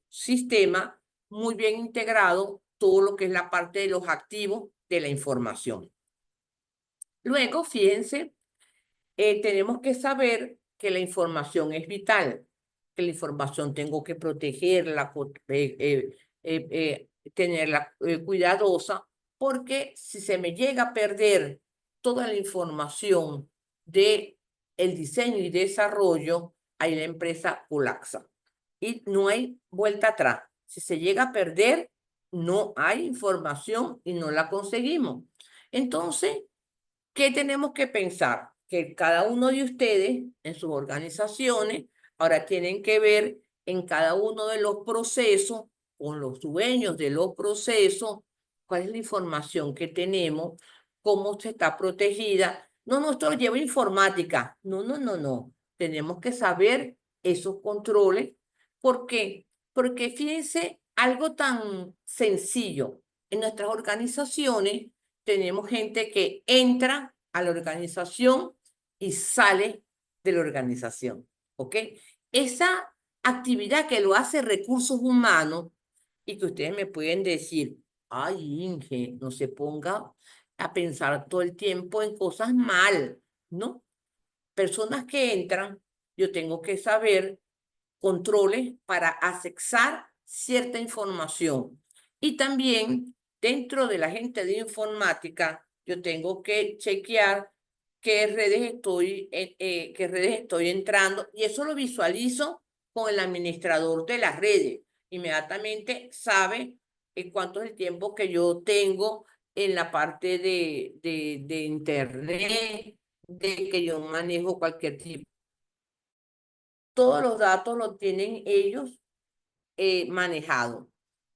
sistema muy bien integrado todo lo que es la parte de los activos de la información. Luego, fíjense, tenemos que saber que la información es vital, que la información tengo que protegerla, tenerla cuidadosa, porque si se me llega a perder toda la información de el diseño y desarrollo, ahí la empresa colapsa y no hay vuelta atrás. Si se llega a perder, no hay información y no la conseguimos. Entonces, ¿qué tenemos que pensar? Que cada uno de ustedes en sus organizaciones ahora tienen que ver en cada uno de los procesos, con los dueños de los procesos, cuál es la información que tenemos, cómo se está protegida. No, esto lo lleva informática. No. Tenemos que saber esos controles. ¿Por qué? Porque fíjense, algo tan sencillo. En nuestras organizaciones tenemos gente que entra a la organización y sale de la organización, ¿ok? Esa actividad que lo hace recursos humanos y que ustedes me pueden decir, ay, Inge, no se ponga a pensar todo el tiempo en cosas mal, ¿no? Personas que entran, yo tengo que saber controles para accesar cierta información. Y también dentro de la gente de informática, yo tengo que chequear qué qué redes estoy entrando y eso lo visualizo con el administrador de las redes. Inmediatamente sabe cuánto es el tiempo que yo tengo en la parte de internet, de que yo manejo cualquier tipo. Todos los datos los tienen ellos manejado.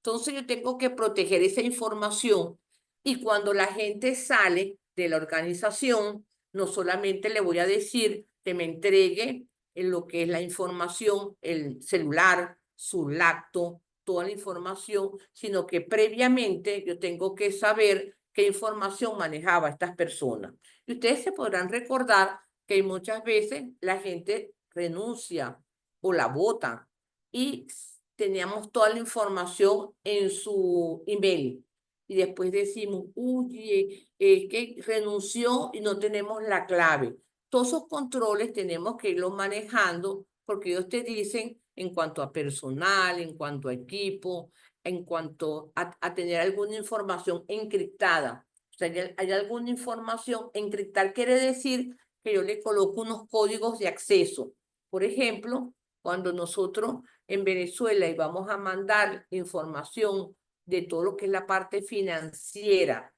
Entonces yo tengo que proteger esa información y cuando la gente sale de la organización, no solamente le voy a decir que me entregue en lo que es la información, el celular, su lacto, toda la información, sino que previamente yo tengo que saber qué información manejaba estas personas. Y ustedes se podrán recordar que muchas veces la gente renuncia o la votan y teníamos toda la información en su email. Y después decimos, uy, que renunció y no tenemos la clave. Todos esos controles tenemos que irlos manejando porque ellos te dicen en cuanto a personal, en cuanto a equipo, en cuanto a tener alguna información encriptada. O sea, hay alguna información encriptar quiere decir que yo le coloco unos códigos de acceso. Por ejemplo, cuando nosotros en Venezuela íbamos a mandar información de todo lo que es la parte financiera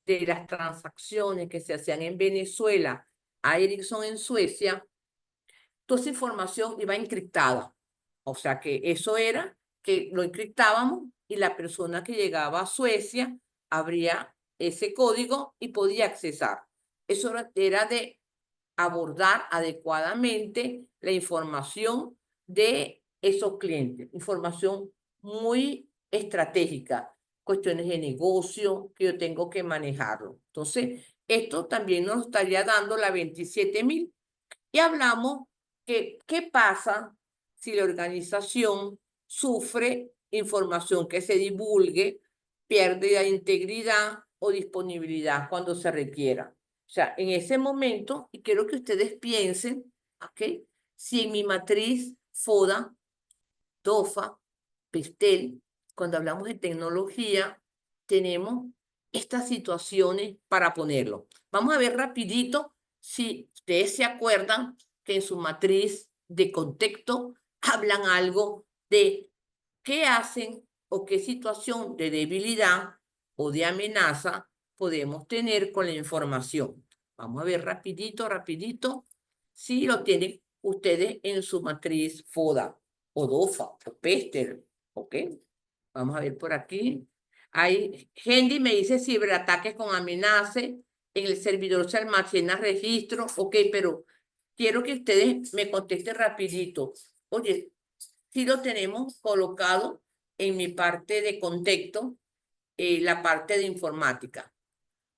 de las transacciones que se hacían en Venezuela a Ericsson en Suecia, toda esa información iba encriptada. O sea que eso era que lo encriptábamos y la persona que llegaba a Suecia abría ese código y podía accesar. Eso era de abordar adecuadamente la información de esos clientes, información muy estratégica, cuestiones de negocio que yo tengo que manejarlo. Entonces, esto también nos estaría dando la 27.000. Y hablamos que qué pasa si la organización sufre información que se divulgue, pérdida de integridad o disponibilidad cuando se requiera. O sea, en ese momento, y quiero que ustedes piensen, ¿ok? Si en mi matriz FODA, DOFA, PESTEL, cuando hablamos de tecnología, tenemos estas situaciones para ponerlo. Vamos a ver rapidito si ustedes se acuerdan que en su matriz de contexto hablan algo de qué hacen o qué situación de debilidad o de amenaza podemos tener con la información. Vamos a ver rapidito, rapidito, si lo tienen ustedes en su matriz FODA o DOFA o PESTEL, ¿ok? Vamos a ver por aquí. Hendy me dice ciberataques con amenazas, en el servidor se almacena registro, ok, pero quiero que ustedes me contesten rapidito. Oye, si lo tenemos colocado en mi parte de contexto, la parte de informática.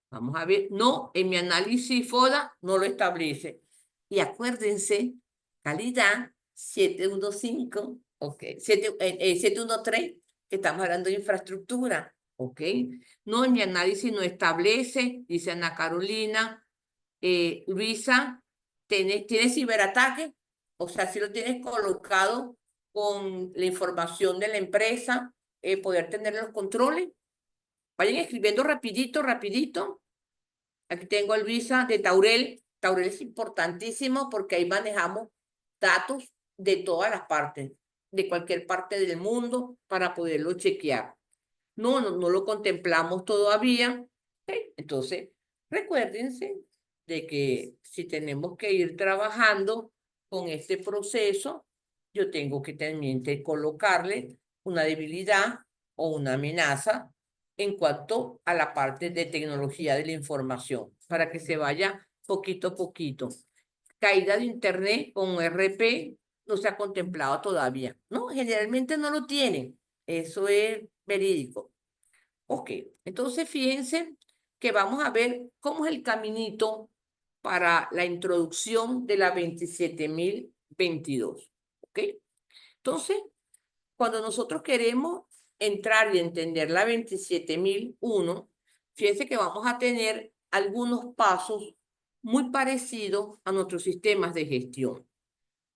Vamos a ver, no, en mi análisis FODA no lo establece. Y acuérdense, calidad 715, ok, 713, que estamos hablando de infraestructura, ok. No, en mi análisis no establece, dice Ana Carolina. Luisa, ¿tienes ciberataque? O sea, si lo tienes colocado con la información de la empresa, poder tener los controles. Vayan escribiendo rapidito, rapidito. Aquí tengo a Luisa de Taurel. Taurel es importantísimo porque ahí manejamos datos de todas las partes, de cualquier parte del mundo para poderlo chequear. No lo contemplamos todavía. Entonces, recuérdense de que si tenemos que ir trabajando con este proceso, yo tengo que también colocarle una debilidad o una amenaza en cuanto a la parte de tecnología de la información, para que se vaya poquito a poquito. Caída de Internet con RP no se ha contemplado todavía, ¿no? Generalmente no lo tienen, eso es verídico. Ok, entonces fíjense que vamos a ver cómo es el caminito para la introducción de la 27.022, ¿ok? Entonces, cuando nosotros queremos entrar y entender la 27.001, fíjense que vamos a tener algunos pasos muy parecidos a nuestros sistemas de gestión.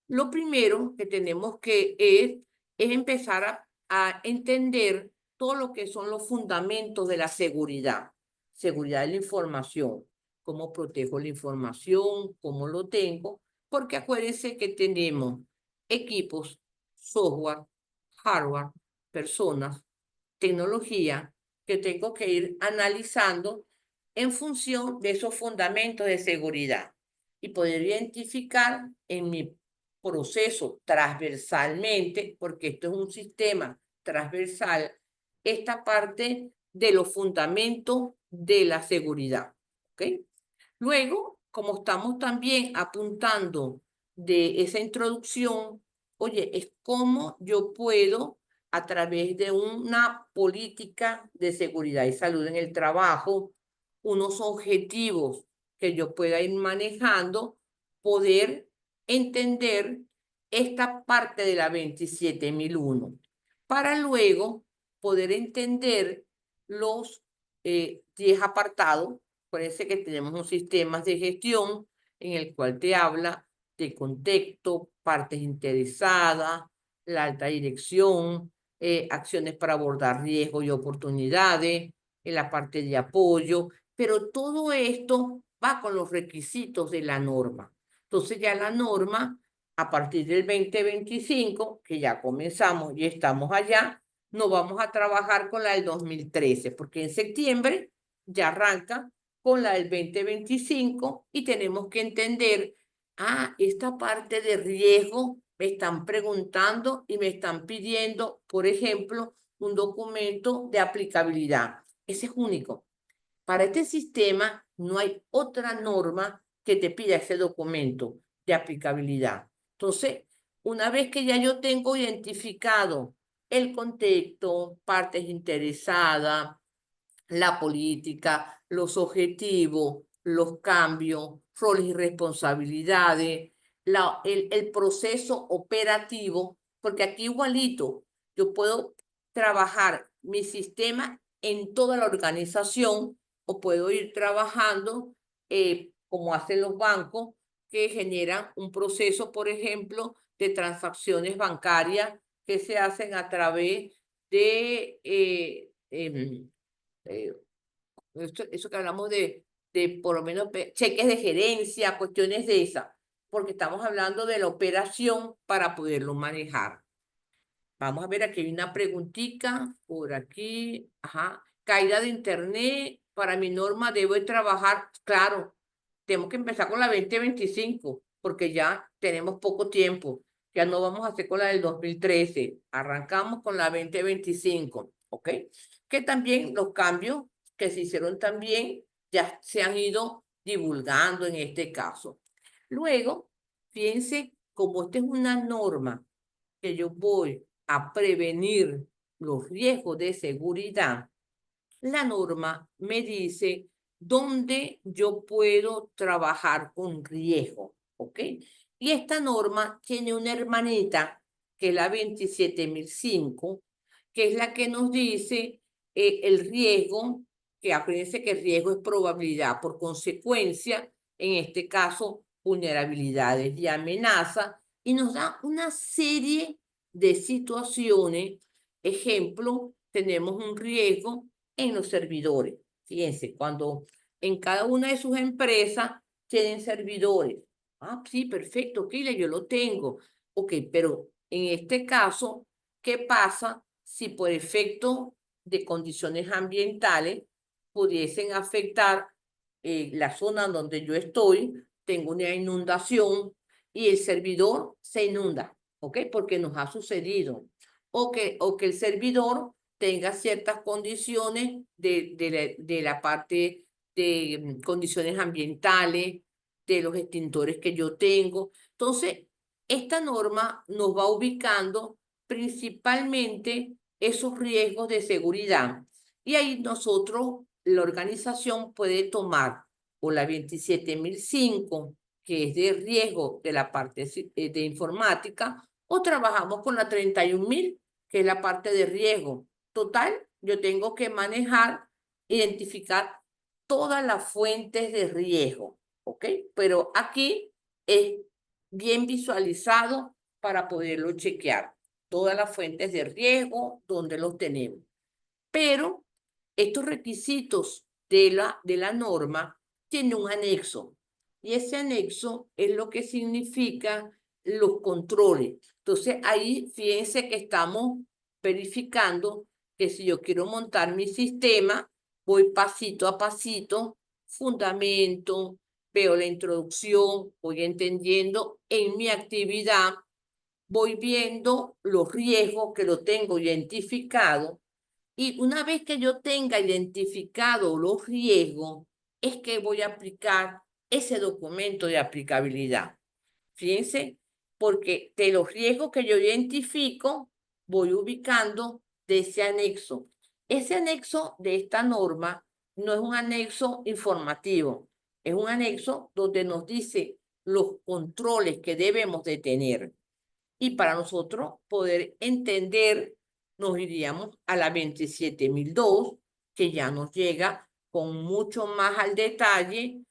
Lo primero que tenemos que es empezar a entender todo lo que son los fundamentos de la seguridad. Seguridad de la información. Cómo protejo la información, cómo lo tengo. Porque acuérdense que tenemos equipos, software, hardware, personas, tecnología, que tengo que ir analizando en función de esos fundamentos de seguridad y poder identificar en mi proceso transversalmente, porque esto es un sistema transversal, esta parte de los fundamentos de la seguridad. ¿Ok? Luego, como estamos también apuntando de esa introducción, oye, es cómo yo puedo, a través de una política de seguridad y salud en el trabajo, unos objetivos que yo pueda ir manejando, poder entender esta parte de la 27001, para luego poder entender los 10 apartados. Parece que tenemos un sistema de gestión en el cual te habla de contexto, partes interesadas, la alta dirección, acciones para abordar riesgos y oportunidades, en la parte de apoyo, pero todo esto va con los requisitos de la norma. Entonces ya la norma, a partir del 2025, que ya comenzamos y estamos allá, nos vamos a trabajar con la del 2013, porque en septiembre ya arranca con la del 2025 y tenemos que entender, esta parte de riesgo me están preguntando y me están pidiendo, por ejemplo, un documento de aplicabilidad. Ese es único. Para este sistema no hay otra norma que te pida ese documento de aplicabilidad. Entonces, una vez que ya yo tengo identificado el contexto, partes interesadas, la política, los objetivos, los cambios, roles y responsabilidades, el proceso operativo, porque aquí igualito yo puedo trabajar mi sistema en toda la organización o puedo ir trabajando como hacen los bancos que generan un proceso, por ejemplo, de transacciones bancarias que se hacen a través de eh, eso que hablamos de por lo menos cheques de gerencia, cuestiones de esas, porque estamos hablando de la operación para poderlo manejar. Vamos a ver, aquí hay una preguntita por aquí. Ajá. Caída de internet. Para mi norma debo de trabajar. Claro, tenemos que empezar con la 2025 porque ya tenemos poco tiempo. Ya no vamos a hacer con la del 2013. Arrancamos con la 2025, ¿ok? Que también los cambios que se hicieron también ya se han ido divulgando en este caso. Luego, fíjense, como esta es una norma que yo voy a prevenir los riesgos de seguridad, la norma me dice dónde yo puedo trabajar con riesgo, ¿ok? Y esta norma tiene una hermanita, que es la 27005, que es la que nos dice el riesgo, que acuérdense que el riesgo es probabilidad, por consecuencia, en este caso, vulnerabilidades y amenazas, y nos da una serie de situaciones. Ejemplo, tenemos un riesgo en los servidores. Fíjense, cuando en cada una de sus empresas tienen servidores. Sí, perfecto, Kile, yo lo tengo. Ok, pero en este caso, ¿qué pasa si por efecto de condiciones ambientales pudiesen afectar la zona donde yo estoy? Tengo una inundación y el servidor se inunda, ¿ok? Porque nos ha sucedido. O que el servidor tenga ciertas condiciones de la parte de condiciones ambientales, de los extintores que yo tengo. Entonces, esta norma nos va ubicando principalmente esos riesgos de seguridad. Y ahí nosotros, la organización puede tomar o la 27005, que es de riesgo de la parte de informática, o trabajamos con la 31000, que es la parte de riesgo. Total, yo tengo que manejar, identificar todas las fuentes de riesgo, ¿ok? Pero aquí es bien visualizado para poderlo chequear. Todas las fuentes de riesgo, donde los tenemos. Pero estos requisitos de la norma tienen un anexo. Y ese anexo es lo que significa los controles. Entonces, ahí fíjense que estamos verificando que si yo quiero montar mi sistema, voy pasito a pasito, fundamento, veo la introducción, voy entendiendo en mi actividad, voy viendo los riesgos que lo tengo identificado. Y una vez que yo tenga identificado los riesgos, es que voy a aplicar ese documento de aplicabilidad. Fíjense, porque de los riesgos que yo identifico, voy ubicando de ese anexo. Ese anexo de esta norma no es un anexo informativo, es un anexo donde nos dice los controles que debemos de tener. Y para nosotros poder entender, nos iríamos a la 27002, que ya nos llega con mucho más al detalle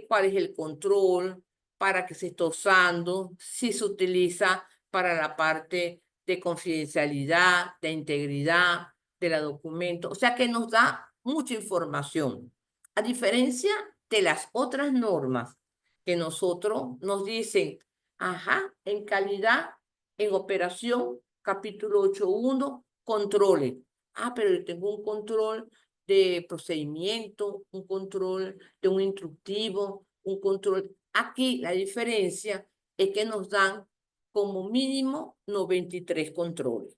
cuál es el control, para qué se está usando, si se utiliza para la parte de confidencialidad, de integridad de la documento. O sea que nos da mucha información. A diferencia de las otras normas que nosotros nos dicen, ajá, en calidad, en operación, capítulo 8.1, controles. Ah, pero yo tengo un control de procedimiento, un control de un instructivo, un control. Aquí la diferencia es que nos dan como mínimo 93 controles.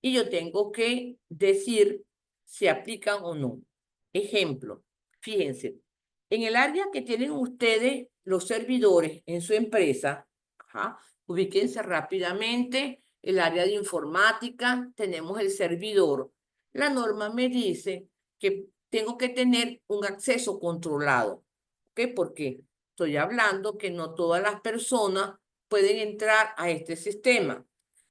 Y yo tengo que decir si aplican o no. Ejemplo, fíjense, en el área que tienen ustedes los servidores en su empresa, ajá, ubíquense rápidamente, el área de informática, tenemos el servidor. La norma me dice que tengo que tener un acceso controlado. ¿Ok? Porque estoy hablando que no todas las personas pueden entrar a este sistema.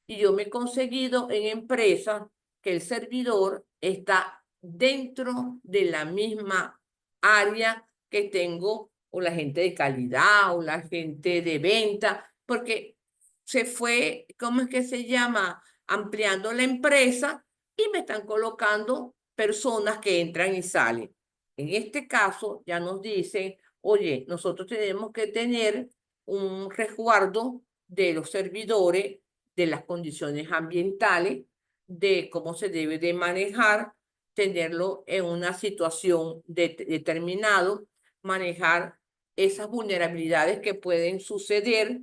Y yo me he conseguido en empresas que el servidor está dentro de la misma área que tengo o la gente de calidad o la gente de venta, porque se fue, ¿cómo es que se llama? Ampliando la empresa y me están colocando personas que entran y salen. En este caso ya nos dicen, oye, nosotros tenemos que tener un resguardo de los servidores, de las condiciones ambientales, de cómo se debe de manejar, tenerlo en una situación determinada, manejar esas vulnerabilidades que pueden suceder,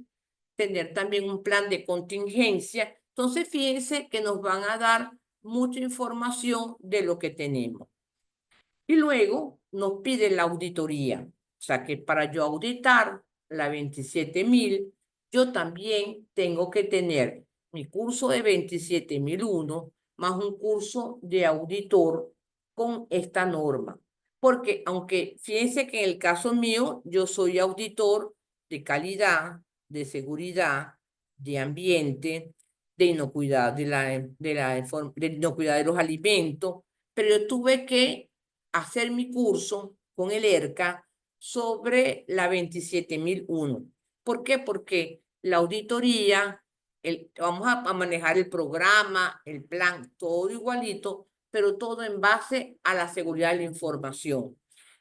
tener también un plan de contingencia. Entonces, fíjense que nos van a dar mucha información de lo que tenemos. Y luego nos pide la auditoría. O sea que para yo auditar la 27.000, yo también tengo que tener mi curso de 27.001 más un curso de auditor con esta norma. Porque aunque fíjense que en el caso mío yo soy auditor de calidad, de seguridad, de ambiente, de inocuidad de inocuidad de los alimentos, pero yo tuve que hacer mi curso con el ERCA sobre la 27.001. ¿Por qué? Porque la auditoría, vamos a manejar el programa, el plan, todo igualito, pero todo en base a la seguridad de la información.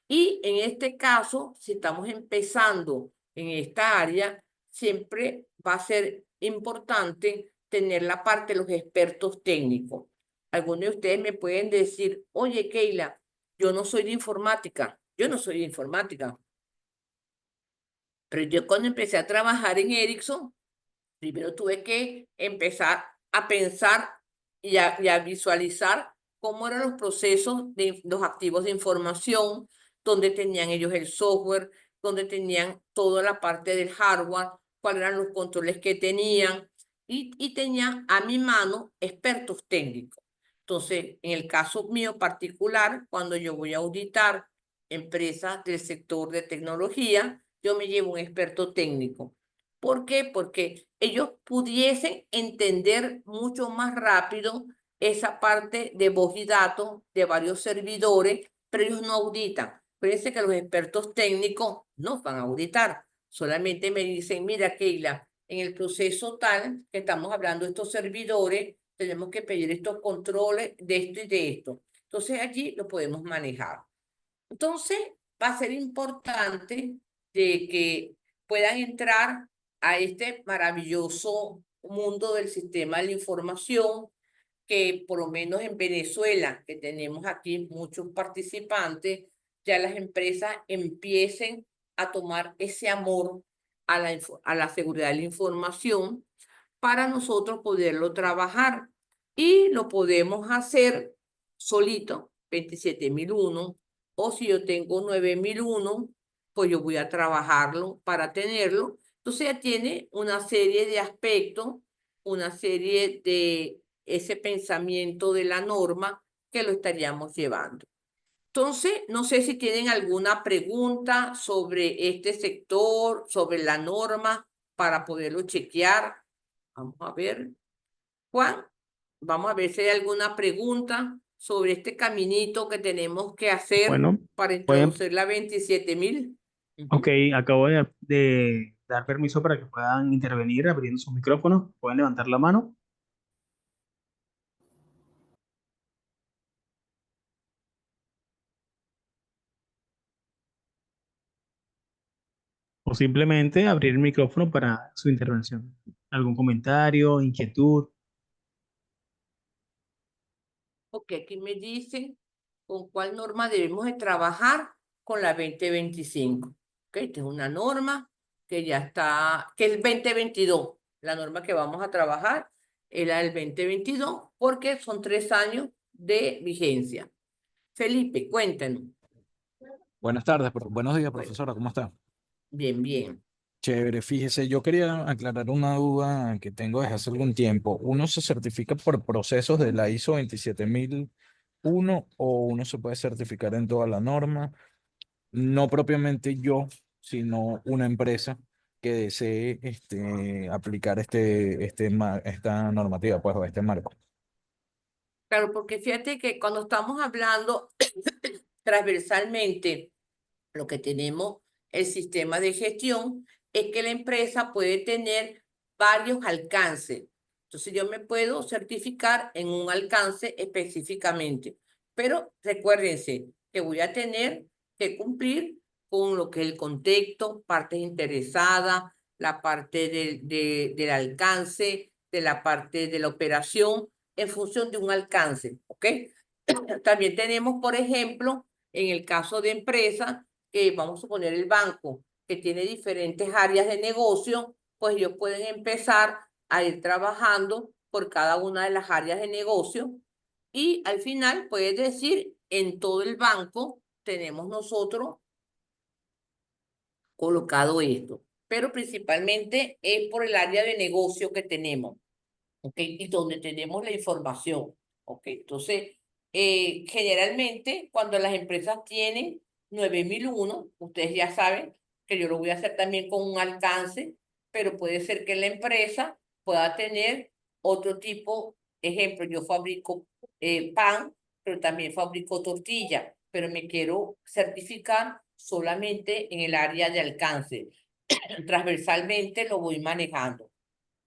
Y en este caso, si estamos empezando en esta área, siempre va a ser importante tener la parte de los expertos técnicos. Algunos de ustedes me pueden decir, oye, Keila, yo no soy de informática, yo no soy de informática. Pero yo cuando empecé a trabajar en Ericsson, primero tuve que empezar a pensar y a visualizar cómo eran los procesos de los activos de información, donde tenían ellos el software, donde tenían toda la parte del hardware, cuáles eran los controles que tenían, y tenían a mi mano expertos técnicos. Entonces, en el caso mío particular, cuando yo voy a auditar empresas del sector de tecnología, yo me llevo un experto técnico. ¿Por qué? Porque ellos pudiesen entender mucho más rápido esa parte de voz y datos de varios servidores, pero ellos no auditan. Fíjense que los expertos técnicos no van a auditar, solamente me dicen, mira, Keila, en el proceso tal que estamos hablando de estos servidores, tenemos que pedir estos controles de esto y de esto. Entonces allí lo podemos manejar. Entonces va a ser importante de que puedan entrar a este maravilloso mundo del sistema de la información, que por lo menos en Venezuela, que tenemos aquí muchos participantes, ya las empresas empiecen a tomar ese amor a la seguridad de la información para nosotros poderlo trabajar. Y lo podemos hacer solito, 27.001, o si yo tengo 9.001, pues yo voy a trabajarlo para tenerlo. Entonces ya tiene una serie de aspectos, una serie de ese pensamiento de la norma que lo estaríamos llevando. Entonces, no sé si tienen alguna pregunta sobre este sector, sobre la norma, para poderlo chequear. Vamos a ver. Juan, vamos a ver si hay alguna pregunta sobre este caminito que tenemos que hacer Bueno, para pueden, introducir la 27.000. ok, acabo de dar permiso para que puedan intervenir abriendo sus micrófonos. Pueden levantar la mano o simplemente abrir el micrófono para su intervención. ¿Algún comentario, inquietud? Ok, aquí me dicen con cuál norma debemos de trabajar con la 2025. Ok, esta es una norma que ya está, que es el 2022. La norma que vamos a trabajar es la del 2022 porque son 3 años de vigencia. Felipe, cuéntanos. Buenas tardes, buenos días, Bueno, profesora, ¿cómo está? bien, bien. Chévere, fíjese, yo quería aclarar una duda que tengo desde hace algún tiempo. ¿Uno se certifica por procesos de la ISO 27001 o uno se puede certificar en toda la norma? No propiamente yo, sino una empresa que desee aplicar esta normativa, pues, o este marco. Claro, porque fíjate que cuando estamos hablando transversalmente, lo que tenemos el sistema de gestión es que la empresa puede tener varios alcances. Entonces yo me puedo certificar en un alcance específicamente, pero recuérdense que voy a tener que cumplir con lo que es el contexto, partes interesadas, la parte del alcance, de la parte de la operación, en función de un alcance, ¿ok? También tenemos, por ejemplo, en el caso de empresas, vamos a suponer el banco, que tiene diferentes áreas de negocio, pues ellos pueden empezar a ir trabajando por cada una de las áreas de negocio y al final puedes decir, en todo el banco tenemos nosotros colocado esto, pero principalmente es por el área de negocio que tenemos. ¿Ok? Y donde tenemos la información, ¿ok? Entonces, generalmente cuando las empresas tienen 9001, ustedes ya saben que yo lo voy a hacer también con un alcance, pero puede ser que la empresa pueda tener otro tipo, ejemplo, yo fabrico pan, pero también fabrico tortilla, pero me quiero certificar solamente en el área de alcance. Transversalmente lo voy manejando.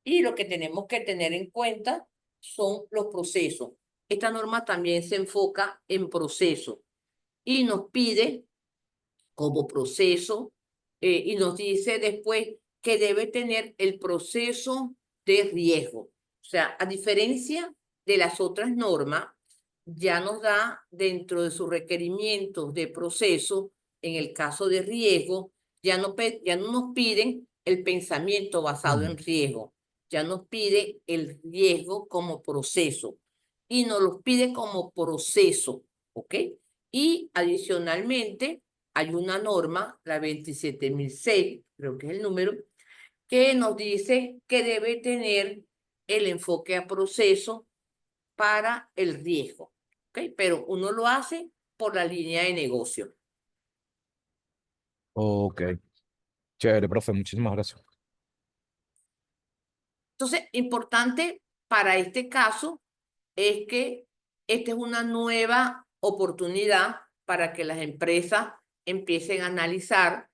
Y lo que tenemos que tener en cuenta son los procesos. Esta norma también se enfoca en procesos y nos pide como proceso y nos dice después que debe tener el proceso de riesgo. O sea, a diferencia de las otras normas, ya nos da dentro de sus requerimientos de proceso, en el caso de riesgo, ya no nos piden el pensamiento basado en riesgo, ya nos pide el riesgo como proceso y nos los pide como proceso, ¿ok? Y adicionalmente hay una norma, la 27.006, creo que es el número, que nos dice que debe tener el enfoque a proceso para el riesgo, ¿ok? Pero uno lo hace por la línea de negocio. Ok, chévere, profe, muchísimas gracias. Entonces, importante para este caso es que esta es una nueva oportunidad para que las empresas empiecen a analizar.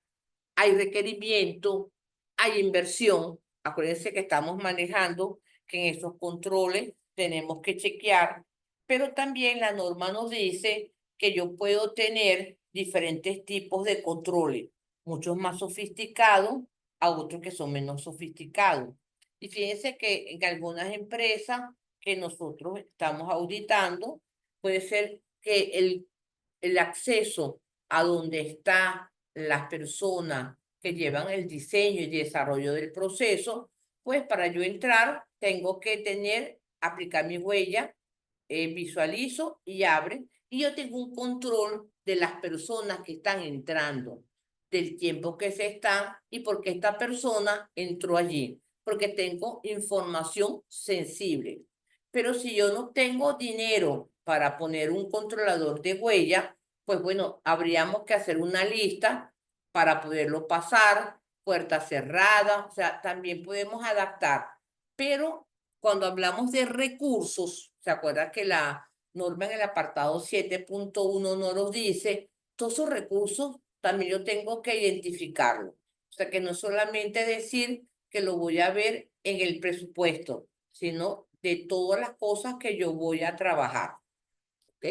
Hay requerimiento, hay inversión. Acuérdense que estamos manejando que en esos controles tenemos que chequear, pero también la norma nos dice que yo puedo tener diferentes tipos de controles, muchos más sofisticados a otros que son menos sofisticados. Y fíjense que en algunas empresas que nosotros estamos auditando, puede ser que el acceso a donde están las personas que llevan el diseño y desarrollo del proceso, pues para yo entrar tengo que aplicar mi huella, visualizo y abre, y yo tengo un control de las personas que están entrando. del tiempo que se está y por qué esta persona entró allí, porque tengo información sensible. Pero si yo no tengo dinero para poner un controlador de huella, pues bueno, habríamos que hacer una lista para poderlo pasar, puerta cerrada, o sea, también podemos adaptar. Pero cuando hablamos de recursos, ¿se acuerda que la norma en el apartado 7.1 no nos dice? Todos esos recursos también yo tengo que identificarlo. O sea, que no solamente decir que lo voy a ver en el presupuesto, sino de todas las cosas que yo voy a trabajar. ¿Ok?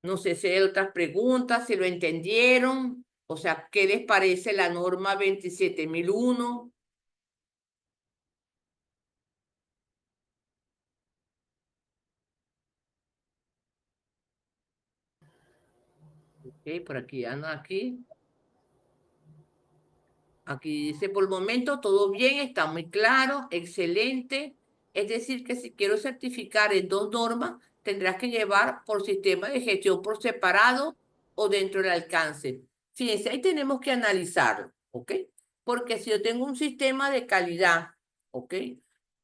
No sé si hay otras preguntas, si lo entendieron. O sea, ¿qué les parece la norma 27001? Ok, por aquí anda aquí. Aquí dice, por el momento todo bien, está muy claro, excelente. Es decir, que si quiero certificar en dos normas, tendrás que llevar por sistema de gestión por separado o dentro del alcance. Fíjense, ahí tenemos que analizarlo, ¿ok? Porque si yo tengo un sistema de calidad, ¿ok?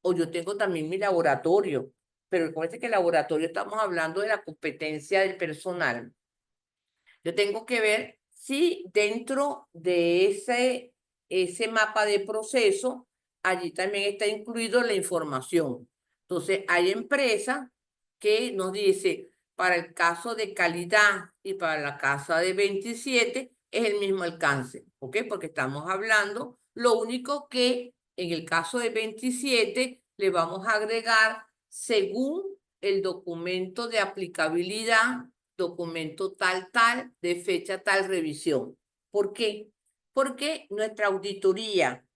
O yo tengo también mi laboratorio, pero recuerden que el laboratorio estamos hablando de la competencia del personal. Yo tengo que ver si dentro de ese mapa de proceso, allí también está incluido la información. Entonces, hay empresas que nos dice, para el caso de calidad y para la casa de 27, es el mismo alcance, ¿ok? Porque estamos hablando, lo único que en el caso de 27 le vamos a agregar según el documento de aplicabilidad, documento tal, de fecha tal revisión. ¿Por qué? Porque nuestra auditoría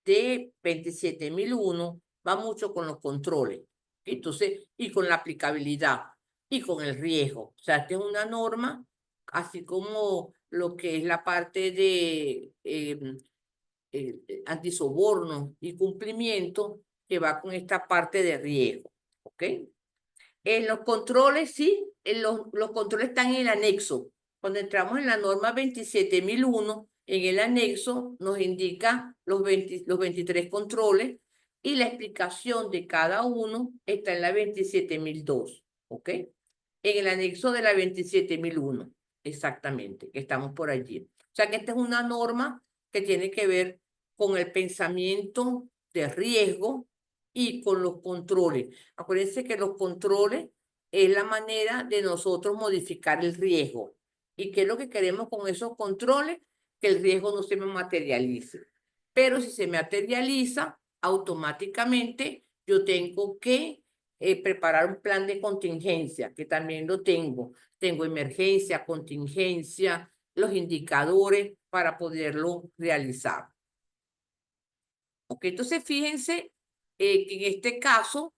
de 27001 va mucho con los controles, entonces, y con la aplicabilidad y con el riesgo. O sea, esta es una norma, así como lo que es la parte de antisoborno y cumplimiento, que va con esta parte de riesgo. ¿Ok? En los controles, sí, los controles están en el anexo. Cuando entramos en la norma 27001, en el anexo nos indica los 23 controles y la explicación de cada uno está en la 27002, ¿ok? En el anexo de la 27001, exactamente, que estamos por allí. O sea que esta es una norma que tiene que ver con el pensamiento de riesgo y con los controles. Acuérdense que los controles es la manera de nosotros modificar el riesgo. ¿Y qué es lo que queremos con esos controles? Que el riesgo no se me materialice. Pero si se materializa, automáticamente yo tengo que preparar un plan de contingencia, que también lo tengo. Tengo emergencia, contingencia, los indicadores para poderlo realizar. Ok, entonces fíjense que en este caso,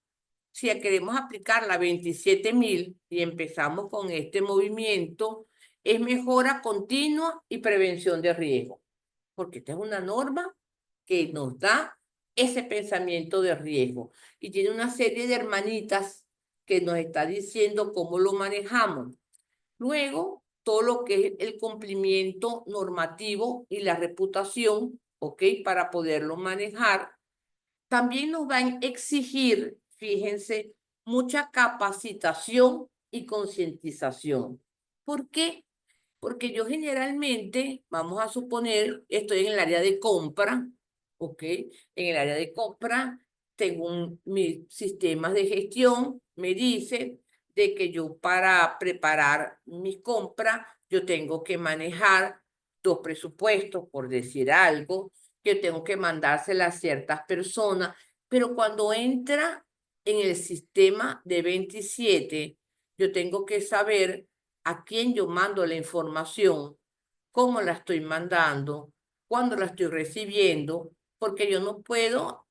si queremos aplicar la 27.000 y empezamos con este movimiento, es mejora continua y prevención de riesgo, porque esta es una norma que nos da ese pensamiento de riesgo y tiene una serie de hermanitas que nos está diciendo cómo lo manejamos. Luego, todo lo que es el cumplimiento normativo y la reputación, ¿ok? Para poderlo manejar. También nos van a exigir, fíjense, mucha capacitación y concientización. ¿Por qué? Porque yo generalmente, vamos a suponer, estoy en el área de compra, ¿ok? En el área de compra tengo mis sistemas de gestión, me dice de que yo para preparar mis compras, yo tengo que manejar dos presupuestos, por decir algo, que tengo que mandárselas a ciertas personas, pero cuando entra en el sistema de 27, yo tengo que saber a quién yo mando la información, cómo la estoy mandando, cuándo la estoy recibiendo, porque yo no puedo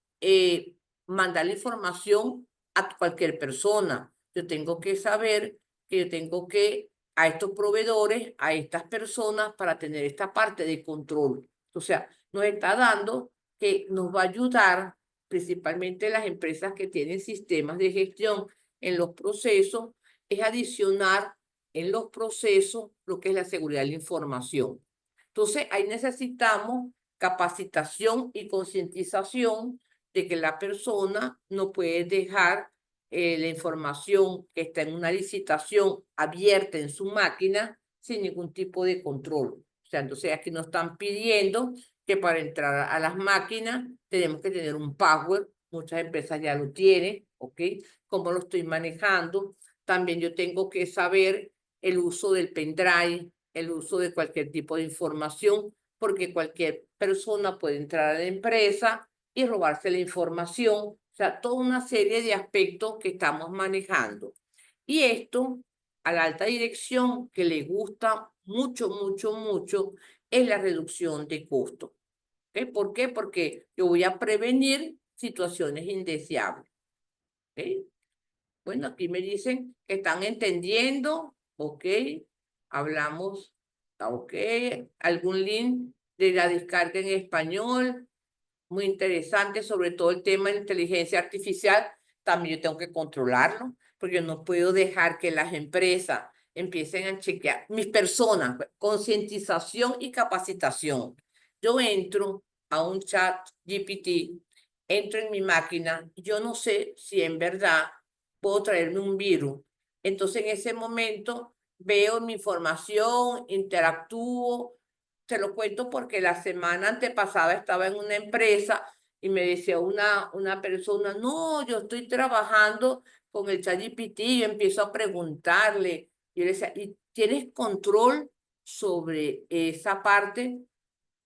mandar la información a cualquier persona. Yo tengo que saber que yo tengo que a estos proveedores, a estas personas, para tener esta parte de control. O sea, nos está dando que nos va a ayudar principalmente las empresas que tienen sistemas de gestión en los procesos es adicionar en los procesos lo que es la seguridad de la información. Entonces, ahí necesitamos capacitación y concientización de que la persona no puede dejar la información que está en una licitación abierta en su máquina sin ningún tipo de control. O sea, entonces aquí nos están pidiendo que para entrar a las máquinas tenemos que tener un password. Muchas empresas ya lo tienen, ¿ok? ¿Cómo lo estoy manejando? También yo tengo que saber el uso del pendrive, el uso de cualquier tipo de información, porque cualquier persona puede entrar a la empresa y robarse la información. O sea, toda una serie de aspectos que estamos manejando. Y esto a la alta dirección que le gusta mucho, mucho, mucho es la reducción de costos. ¿Okay? ¿Por qué? Porque yo voy a prevenir situaciones indeseables. ¿Okay? Bueno, aquí me dicen que están entendiendo, ok, hablamos, ok, algún link de la descarga en español, muy interesante, sobre todo el tema de inteligencia artificial, también yo tengo que controlarlo, porque yo no puedo dejar que las empresas empiecen a chequear mis personas, concientización y capacitación. Yo entro a un chat GPT, entro en mi máquina, yo no sé si en verdad puedo traerme un virus. Entonces en ese momento veo mi información, interactúo. Te lo cuento porque la semana antepasada estaba en una empresa y me decía una persona, no, yo estoy trabajando con el ChatGPT, yo empiezo a preguntarle, y yo le decía, ¿y tienes control sobre esa parte?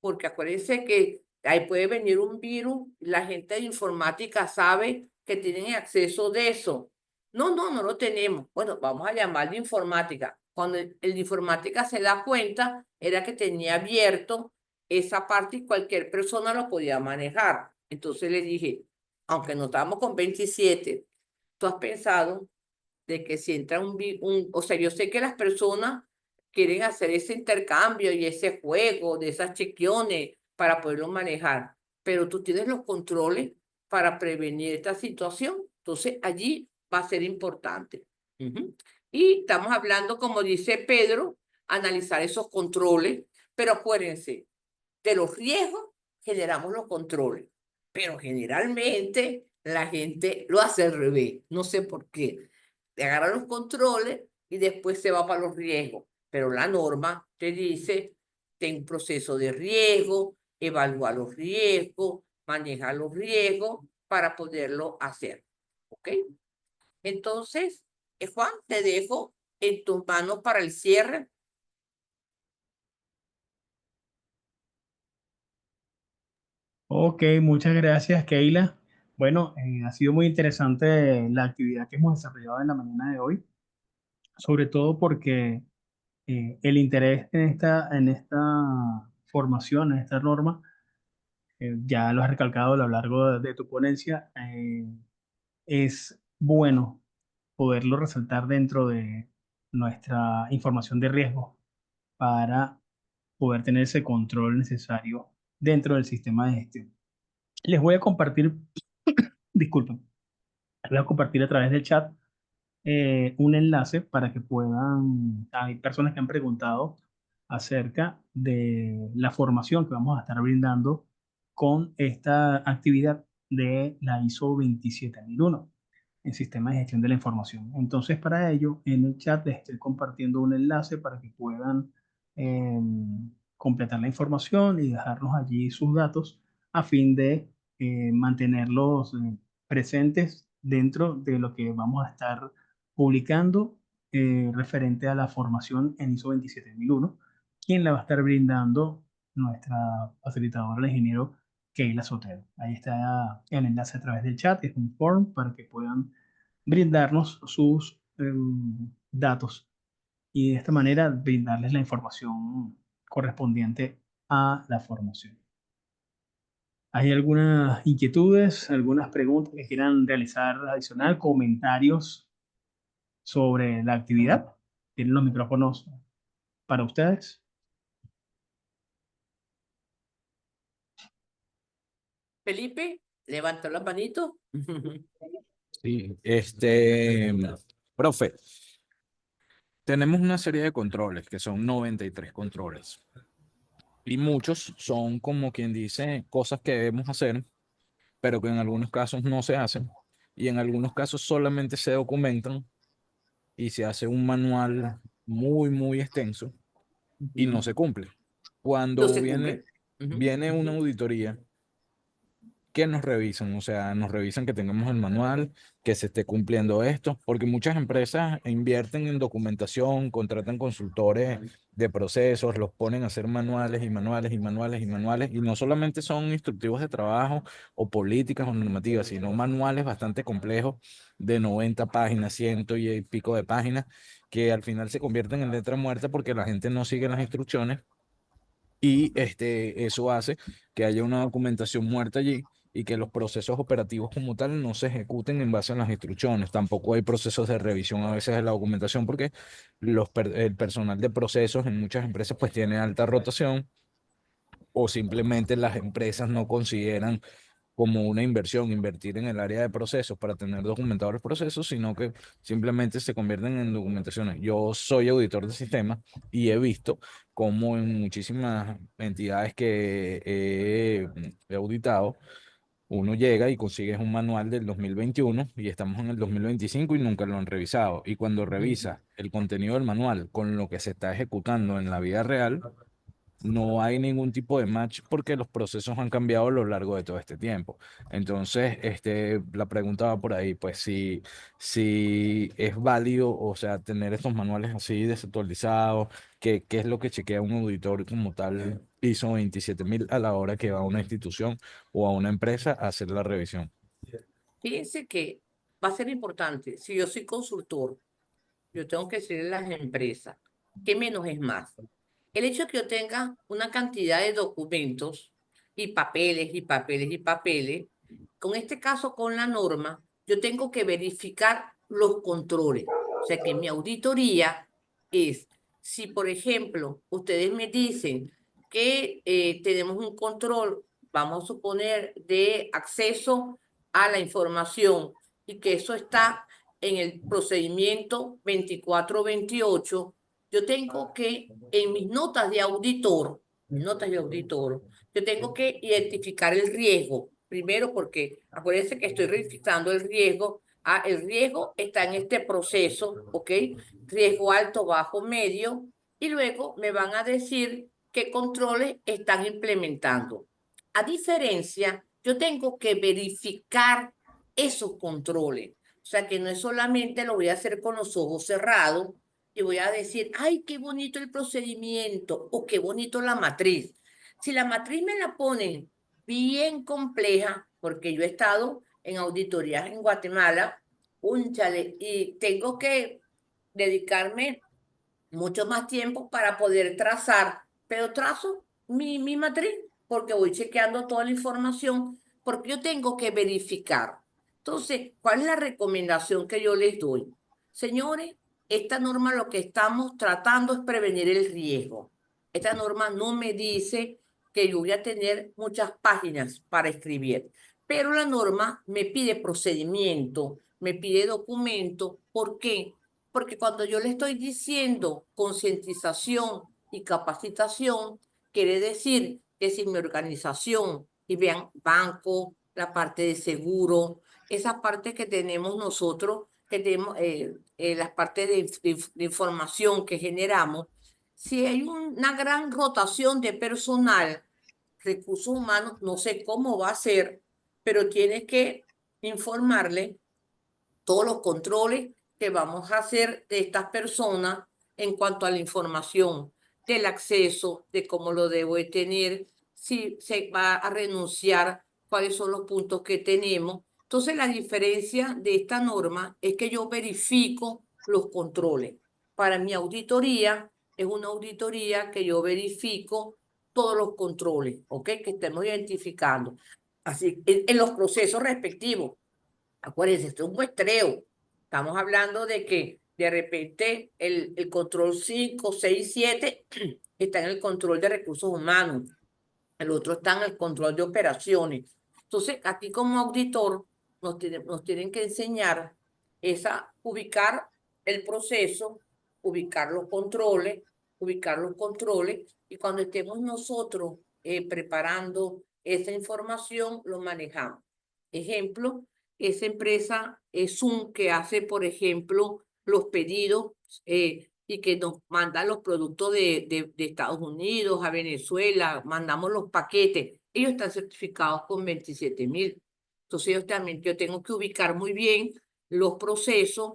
Porque acuérdense que ahí puede venir un virus, la gente de informática sabe que tienen acceso de eso. No, no, no lo tenemos. Bueno, vamos a llamar de informática. Cuando el de informática se da cuenta, era que tenía abierto esa parte y cualquier persona lo podía manejar. Entonces le dije, aunque no estábamos con 27, ¿tú has pensado de que si entra o sea, yo sé que las personas quieren hacer ese intercambio y ese juego de esas chequiones para poderlo manejar, pero tú tienes los controles para prevenir esta situación? Entonces allí va a ser importante. Y estamos hablando, como dice Pedro, analizar esos controles, pero acuérdense, de los riesgos generamos los controles, pero generalmente la gente lo hace al revés, no sé por qué. Te agarra los controles y después se va para los riesgos, pero la norma te dice, ten un proceso de riesgo, evalúa los riesgos, maneja los riesgos para poderlo hacer. ¿Ok? Entonces, Juan, te dejo en tus manos para el cierre. Ok, muchas gracias, Keila. Bueno, ha sido muy interesante la actividad que hemos desarrollado en la mañana de hoy, sobre todo porque el interés en esta formación, en esta norma, ya lo has recalcado a lo largo de tu ponencia, es bueno poderlo resaltar dentro de nuestra información de riesgo para poder tener ese control necesario dentro del sistema de gestión. Les voy a compartir, disculpen, les voy a compartir a través del chat un enlace para que puedan, hay personas que han preguntado acerca de la formación que vamos a estar brindando con esta actividad de la ISO 27001 en Sistema de Gestión de la Información. Entonces, para ello, en el chat les estoy compartiendo un enlace para que puedan eh, completar la información y dejarnos allí sus datos a fin de mantenerlos presentes dentro de lo que vamos a estar publicando referente a la formación en ISO 27001, quien la va a estar brindando nuestra facilitadora, el ingeniero Keila Sotero. Ahí está el enlace a través del chat, es un form para que puedan brindarnos sus datos y de esta manera brindarles la información correspondiente a la formación. ¿Hay algunas inquietudes, algunas preguntas que quieran realizar adicional, comentarios sobre la actividad? Tienen los micrófonos para ustedes. Felipe, levanta la manito. Sí, profe, tenemos una serie de controles que son 93 controles y muchos son como quien dice cosas que debemos hacer, pero que en algunos casos no se hacen y en algunos casos solamente se documentan y se hace un manual muy extenso y no Ujú. se cumple. No Cuando se viene, cumple. Ujú. viene una auditoría, ¿qué nos revisan? O sea, nos revisan que tengamos el manual, que se esté cumpliendo esto, porque muchas empresas invierten en documentación, contratan consultores de procesos, los ponen a hacer manuales y manuales y manuales y manuales, y no solamente son instructivos de trabajo o políticas o normativas, sino manuales bastante complejos de 90 páginas, ciento y pico de páginas, que al final se convierten en letra muerta porque la gente no sigue las instrucciones y eso hace que haya una documentación muerta allí y que los procesos operativos como tal no se ejecuten en base a las instrucciones. Tampoco hay procesos de revisión a veces de la documentación porque el personal de procesos en muchas empresas pues tiene alta rotación o simplemente las empresas no consideran como una inversión, invertir en el área de procesos para tener documentados los procesos, sino que simplemente se convierten en documentaciones. Yo soy auditor de sistemas y he visto cómo en muchísimas entidades que he auditado, uno llega y consigue un manual del 2021 y estamos en el 2025 y nunca lo han revisado. Y cuando Ujú. revisa el contenido del manual con lo que se está ejecutando en la vida real, no hay ningún tipo de match porque los procesos han cambiado a lo largo de todo este tiempo. Entonces, la pregunta va por ahí, pues si es válido, o sea, tener estos manuales así desactualizados, qué es lo que chequea un auditor como tal ISO 27000 a la hora que va a una institución o a una empresa a hacer la revisión. Fíjense que va a ser importante. Si yo soy consultor, yo tengo que decirle a las empresas que menos es más. El hecho de que yo tenga una cantidad de documentos y papeles y papeles y papeles, con este caso con la norma, yo tengo que verificar los controles. O sea que mi auditoría es, si por ejemplo ustedes me dicen que tenemos un control, vamos a suponer, de acceso a la información y que eso está en el procedimiento 2428, yo tengo que, en mis notas de auditor, yo tengo que identificar el riesgo. Primero, porque acuérdense que estoy registrando el riesgo. Ah, el riesgo está en este proceso, ¿ok? Riesgo alto, bajo, medio. Y luego me van a decir qué controles están implementando. A diferencia, yo tengo que verificar esos controles. O sea, que no es solamente lo voy a hacer con los ojos cerrados y voy a decir, ay, qué bonito el procedimiento o qué bonito la matriz. Si la matriz me la ponen bien compleja, porque yo he estado en auditorías en Guatemala, únchale, y tengo que dedicarme mucho más tiempo para poder trazar, pero trazo mi matriz porque voy chequeando toda la información, porque yo tengo que verificar. Entonces, ¿cuál es la recomendación que yo les doy? Señores, esta norma lo que estamos tratando es prevenir el riesgo. Esta norma no me dice que yo voy a tener muchas páginas para escribir, pero la norma me pide procedimiento, me pide documento. ¿Por qué? Porque cuando yo le estoy diciendo concientización y capacitación, quiere decir que si mi organización, y vean, banco, la parte de seguro, esa parte que tenemos nosotros, que tenemos las partes de información que generamos, si hay una gran rotación de personal, recursos humanos, no sé cómo va a ser, pero tiene que informarle todos los controles que vamos a hacer de estas personas en cuanto a la información, del acceso, de cómo lo debo de tener, si se va a renunciar, cuáles son los puntos que tenemos. Entonces, la diferencia de esta norma es que yo verifico los controles. Para mi auditoría, es una auditoría que yo verifico todos los controles, ¿ok? Que estemos identificando. Así, en los procesos respectivos. Acuérdense, esto es un muestreo. Estamos hablando de que de repente el control 5, 6, 7 está en el control de recursos humanos. El otro está en el control de operaciones. Entonces, aquí como auditor, nos tienen que enseñar es a ubicar el proceso, ubicar los controles, y cuando estemos nosotros preparando esa información, lo manejamos. Ejemplo, esa empresa es Zoom que hace, por ejemplo, los pedidos y que nos manda los productos de Estados Unidos a Venezuela, mandamos los paquetes. Ellos están certificados con 27.000. Entonces yo tengo que ubicar muy bien los procesos,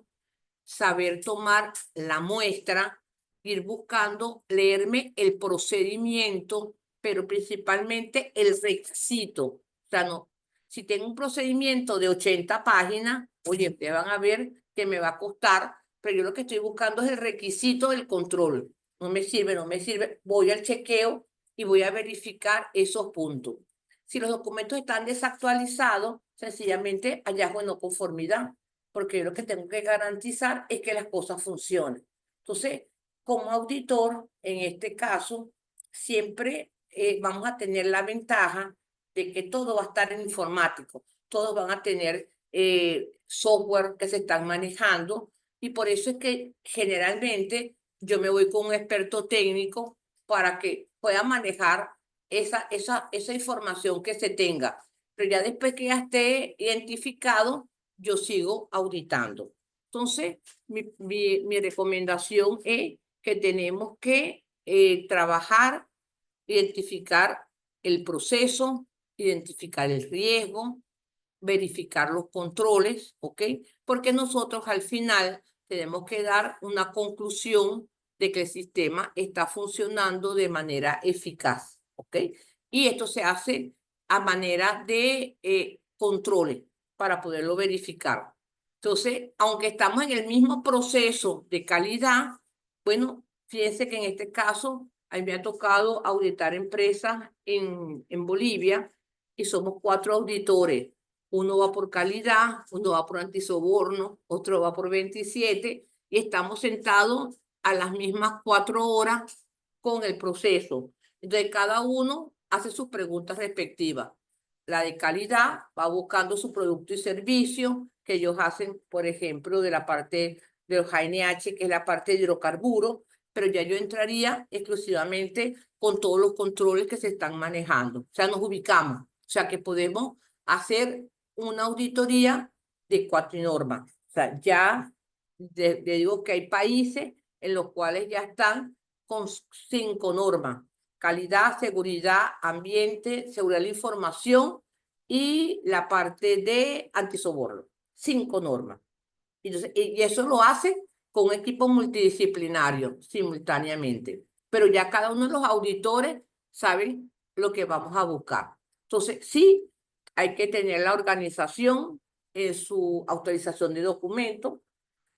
saber tomar la muestra, ir buscando, leerme el procedimiento, pero principalmente el requisito. O sea, no, si tengo un procedimiento de 80 páginas, oye, ustedes van a ver que me va a costar, pero yo lo que estoy buscando es el requisito del control. No me sirve, voy al chequeo y voy a verificar esos puntos. Si los documentos están desactualizados, sencillamente hallazgo de no conformidad, porque yo lo que tengo que garantizar es que las cosas funcionen. Entonces, como auditor, en este caso, siempre vamos a tener la ventaja de que todo va a estar en informático, todos van a tener software que se están manejando, y por eso es que generalmente yo me voy con un experto técnico para que pueda manejar esa información que se tenga. Pero ya después que ya esté identificado, yo sigo auditando. Entonces, mi recomendación es que tenemos que trabajar, identificar el proceso, identificar el riesgo, verificar los controles, ¿ok? Porque nosotros al final tenemos que dar una conclusión de que el sistema está funcionando de manera eficaz, ¿ok? Y esto se hace a manera de controles para poderlo verificar. Entonces, aunque estamos en el mismo proceso de calidad, bueno, fíjense que en este caso a mí me ha tocado auditar empresas en Bolivia y somos 4 auditores. Uno va por calidad, uno va por antisoborno, otro va por 27, y estamos sentados a las mismas 4 horas con el proceso. Entonces, cada uno hace sus preguntas respectivas. La de calidad va buscando su producto y servicio que ellos hacen, por ejemplo, de la parte de los ANH, que es la parte de hidrocarburos, pero ya yo entraría exclusivamente con todos los controles que se están manejando. O sea, nos ubicamos. O sea, que podemos hacer una auditoría de 4 normas. O sea, ya le digo que hay países en los cuales ya están con 5 normas: calidad, seguridad, ambiente, seguridad de la información y la parte de antisoborno. 5 normas. Entonces, y eso lo hace con un equipo multidisciplinario simultáneamente. Pero ya cada uno de los auditores saben lo que vamos a buscar. Entonces, sí, hay que tener la organización en su autorización de documentos.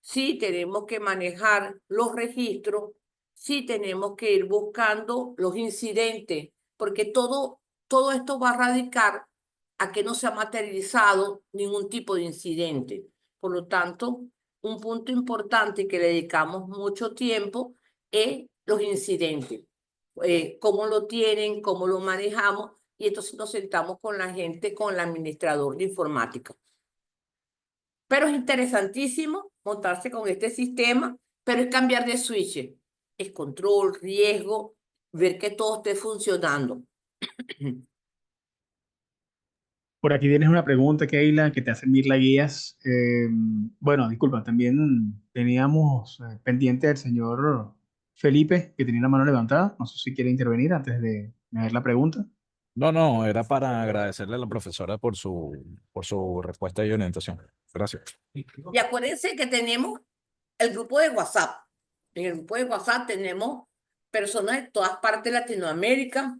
Sí, tenemos que manejar los registros. Sí, tenemos que ir buscando los incidentes, porque todo esto va a radicar a que no se ha materializado ningún tipo de incidente. Por lo tanto, un punto importante que le dedicamos mucho tiempo es los incidentes. Cómo lo tienen, cómo lo manejamos, y entonces nos sentamos con la gente, con el administrador de informática. Pero es interesantísimo montarse con este sistema, pero es cambiar de switch. Es control, riesgo, ver que todo esté funcionando. Por aquí tienes una pregunta, Keila, que te hace Mirla Guías. Bueno, disculpa, también teníamos pendiente del señor Felipe, que tenía la mano levantada. No sé si quiere intervenir antes de leer la pregunta. No, no, era para agradecerle a la profesora por su respuesta y orientación. Gracias. Y acuérdense que tenemos el grupo de WhatsApp. En el grupo de WhatsApp tenemos personas de todas partes de Latinoamérica,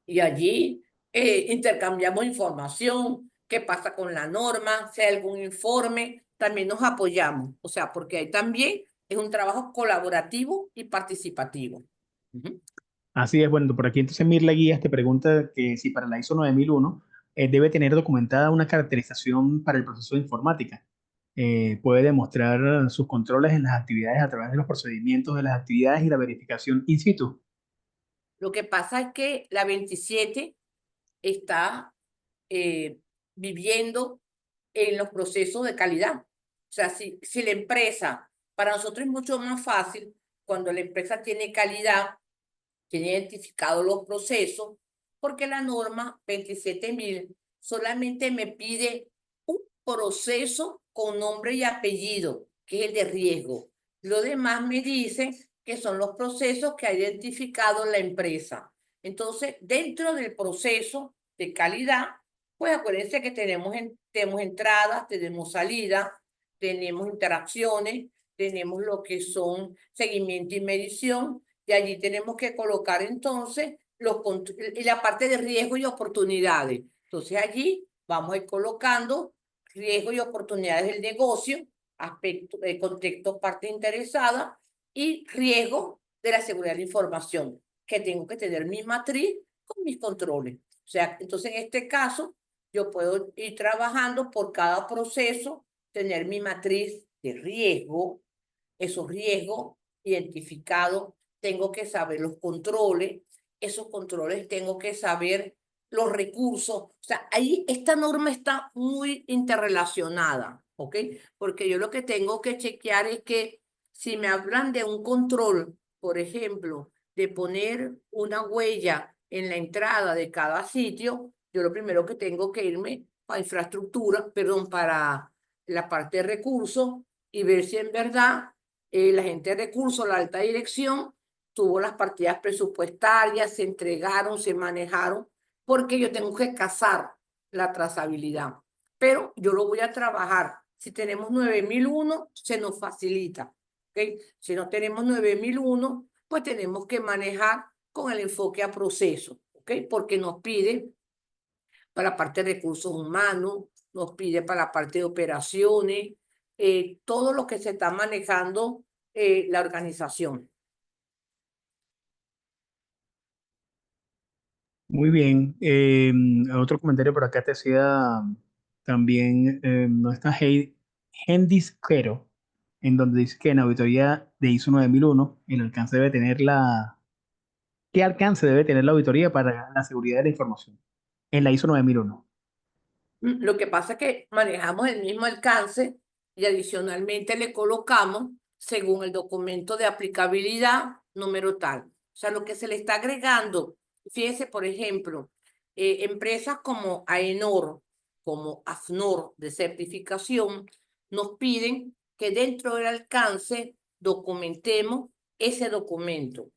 y allí intercambiamos información, qué pasa con la norma, si hay algún informe, también nos apoyamos. O sea, porque ahí también es un trabajo colaborativo y participativo. Así es, bueno, por aquí entonces Mirla Guías te pregunta que si para la ISO 9001 debe tener documentada una caracterización para el proceso de informática. Puede demostrar sus controles en las actividades a través de los procedimientos de las actividades y la verificación in situ. Lo que pasa es que la 27 está viviendo en los procesos de calidad. O sea, si la empresa, para nosotros es mucho más fácil cuando la empresa tiene calidad, tiene identificados los procesos, porque la norma 27.000 solamente me pide un proceso con nombre y apellido, que es el de riesgo. Lo demás me dice que son los procesos que ha identificado la empresa. Entonces, dentro del proceso de calidad, pues acuérdense que tenemos entradas, tenemos salidas, tenemos interacciones, tenemos lo que son seguimiento y medición, y allí tenemos que colocar entonces la parte de riesgo y oportunidades. Entonces allí vamos a ir colocando riesgo y oportunidades del negocio, aspecto, contexto, parte interesada y riesgo de la seguridad de la información, que tengo que tener mi matriz con mis controles. O sea, entonces en este caso yo puedo ir trabajando por cada proceso, tener mi matriz de riesgo, esos riesgos identificados, tengo que saber los controles, esos controles tengo que saber los recursos. O sea, ahí esta norma está muy interrelacionada, ¿ok? Porque yo lo que tengo que chequear es que si me hablan de un control, por ejemplo, de poner una huella en la entrada de cada sitio, yo lo primero que tengo que irme para infraestructura, perdón, para la parte de recursos y ver si en verdad la gente de recursos, la alta dirección, tuvo las partidas presupuestarias, se entregaron, se manejaron, porque yo tengo que cazar la trazabilidad. Pero yo lo voy a trabajar. Si tenemos 9001, se nos facilita. ¿Okay? Si no tenemos 9001, pues tenemos que manejar con el enfoque a proceso, ¿okay? Porque nos pide para la parte de recursos humanos, nos pide para la parte de operaciones, todo lo que se está manejando la organización. Muy bien. Otro comentario por acá te hacía también nuestra Hendis Quero, en donde dice que en auditoría de ISO 9001 el alcance debe tener ¿qué alcance debe tener la auditoría para la seguridad de la información en la ISO 9001? Lo que pasa es que manejamos el mismo alcance y adicionalmente le colocamos según el documento de aplicabilidad número tal. O sea, lo que se le está agregando, fíjese, por ejemplo, empresas como AENOR, como AFNOR de certificación, nos piden que dentro del alcance documentemos ese documento.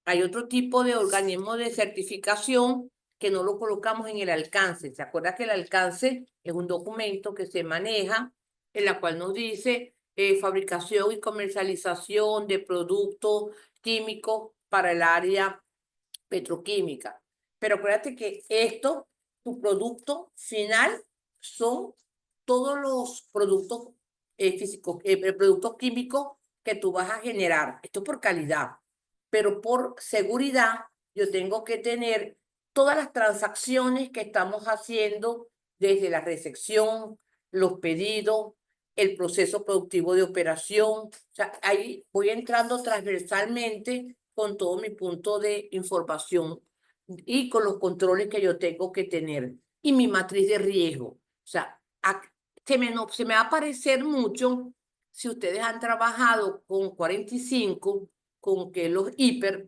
Hay otro tipo de organismo de certificación que no lo colocamos en el alcance. ¿Se acuerda que el alcance es un documento que se maneja en la cual nos dice fabricación y comercialización de productos químicos para el área petroquímica? Pero acuérdate que esto, tu producto final, son todos los productos físicos, productos químicos que tú vas a generar. Esto por calidad, pero por seguridad yo tengo que tener todas las transacciones que estamos haciendo desde la recepción, los pedidos, el proceso productivo de operación. O sea, ahí voy entrando transversalmente con todo mi punto de información y con los controles que yo tengo que tener y mi matriz de riesgo. O sea, se me va a parecer mucho si ustedes han trabajado con 45, con que los hiper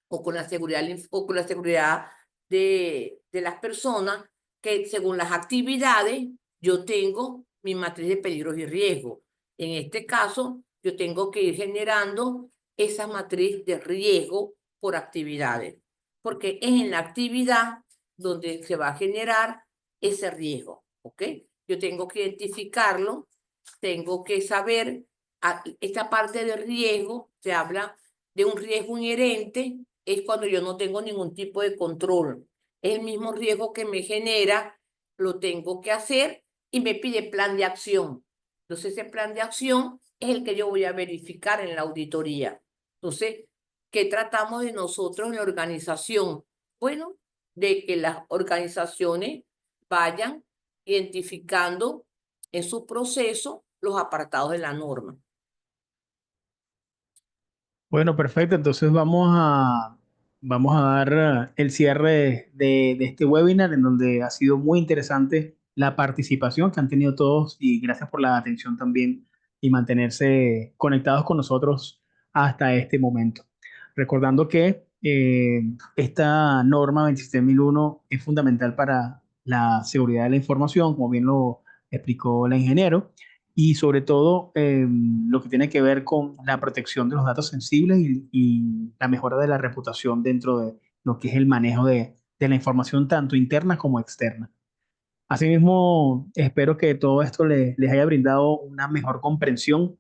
o con la seguridad, o con la seguridad de las personas, que según las actividades yo tengo mi matriz de peligros y riesgos. En este caso, yo tengo que ir generando esa matriz de riesgo por actividades, porque es en la actividad donde se va a generar ese riesgo, ¿ok? Yo tengo que identificarlo, tengo que saber, esta parte de riesgo, se habla de un riesgo inherente, es cuando yo no tengo ningún tipo de control. Es el mismo riesgo que me genera, lo tengo que hacer y me pide plan de acción. Entonces, ese plan de acción es el que yo voy a verificar en la auditoría. Entonces, ¿qué tratamos de nosotros en la organización? Bueno, de que las organizaciones vayan identificando en su proceso los apartados de la norma. Bueno, perfecto. Entonces vamos a dar el cierre de este webinar en donde ha sido muy interesante la participación que han tenido todos y gracias por la atención también y mantenerse conectados con nosotros hasta este momento. Recordando que esta norma 27001 es fundamental para la seguridad de la información, como bien lo explicó la ingeniero, y sobre todo lo que tiene que ver con la protección de los datos sensibles y la mejora de la reputación dentro de lo que es el manejo de la información tanto interna como externa. Asimismo, espero que todo esto les haya brindado una mejor comprensión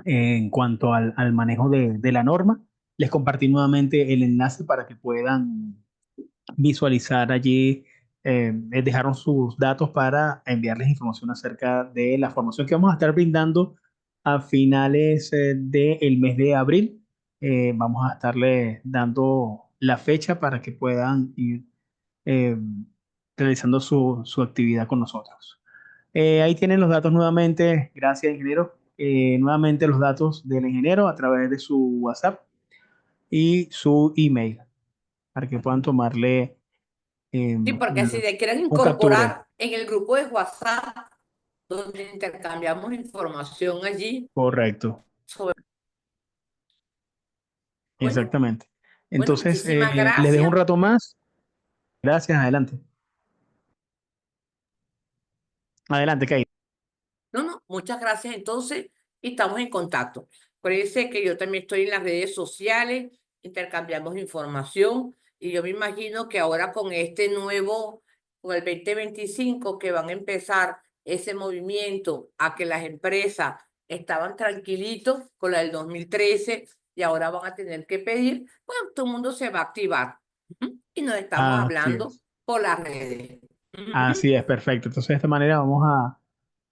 en cuanto al manejo de la norma. Les compartí nuevamente el enlace para que puedan visualizar allí, dejaron sus datos para enviarles información acerca de la formación que vamos a estar brindando a finales del mes de abril. Vamos a estarle dando la fecha para que puedan ir eh, realizando su actividad con nosotros. Ahí tienen los datos nuevamente. Gracias, ingeniero. Nuevamente los datos del ingeniero a través de su WhatsApp y su email para que puedan tomarle Sí, porque si un, le quieren un capture. incorporar en el grupo de WhatsApp, donde intercambiamos información allí Correcto, sobre, bueno, exactamente. bueno, Entonces, muchísimas les dejo un gracias. rato más. Gracias, adelante. Adelante, Kay. No, no, muchas gracias entonces y estamos en contacto. Parece que yo también estoy en las redes sociales, intercambiamos información y yo me imagino que ahora con este nuevo, con el 2025, que van a empezar ese movimiento a que las empresas estaban tranquilitos con la del 2013 y ahora van a tener que pedir, bueno, todo el mundo se va a activar. Ujú. Y nos estamos Así hablando es. por las redes. Ujú. Así es, perfecto. Entonces, de esta manera vamos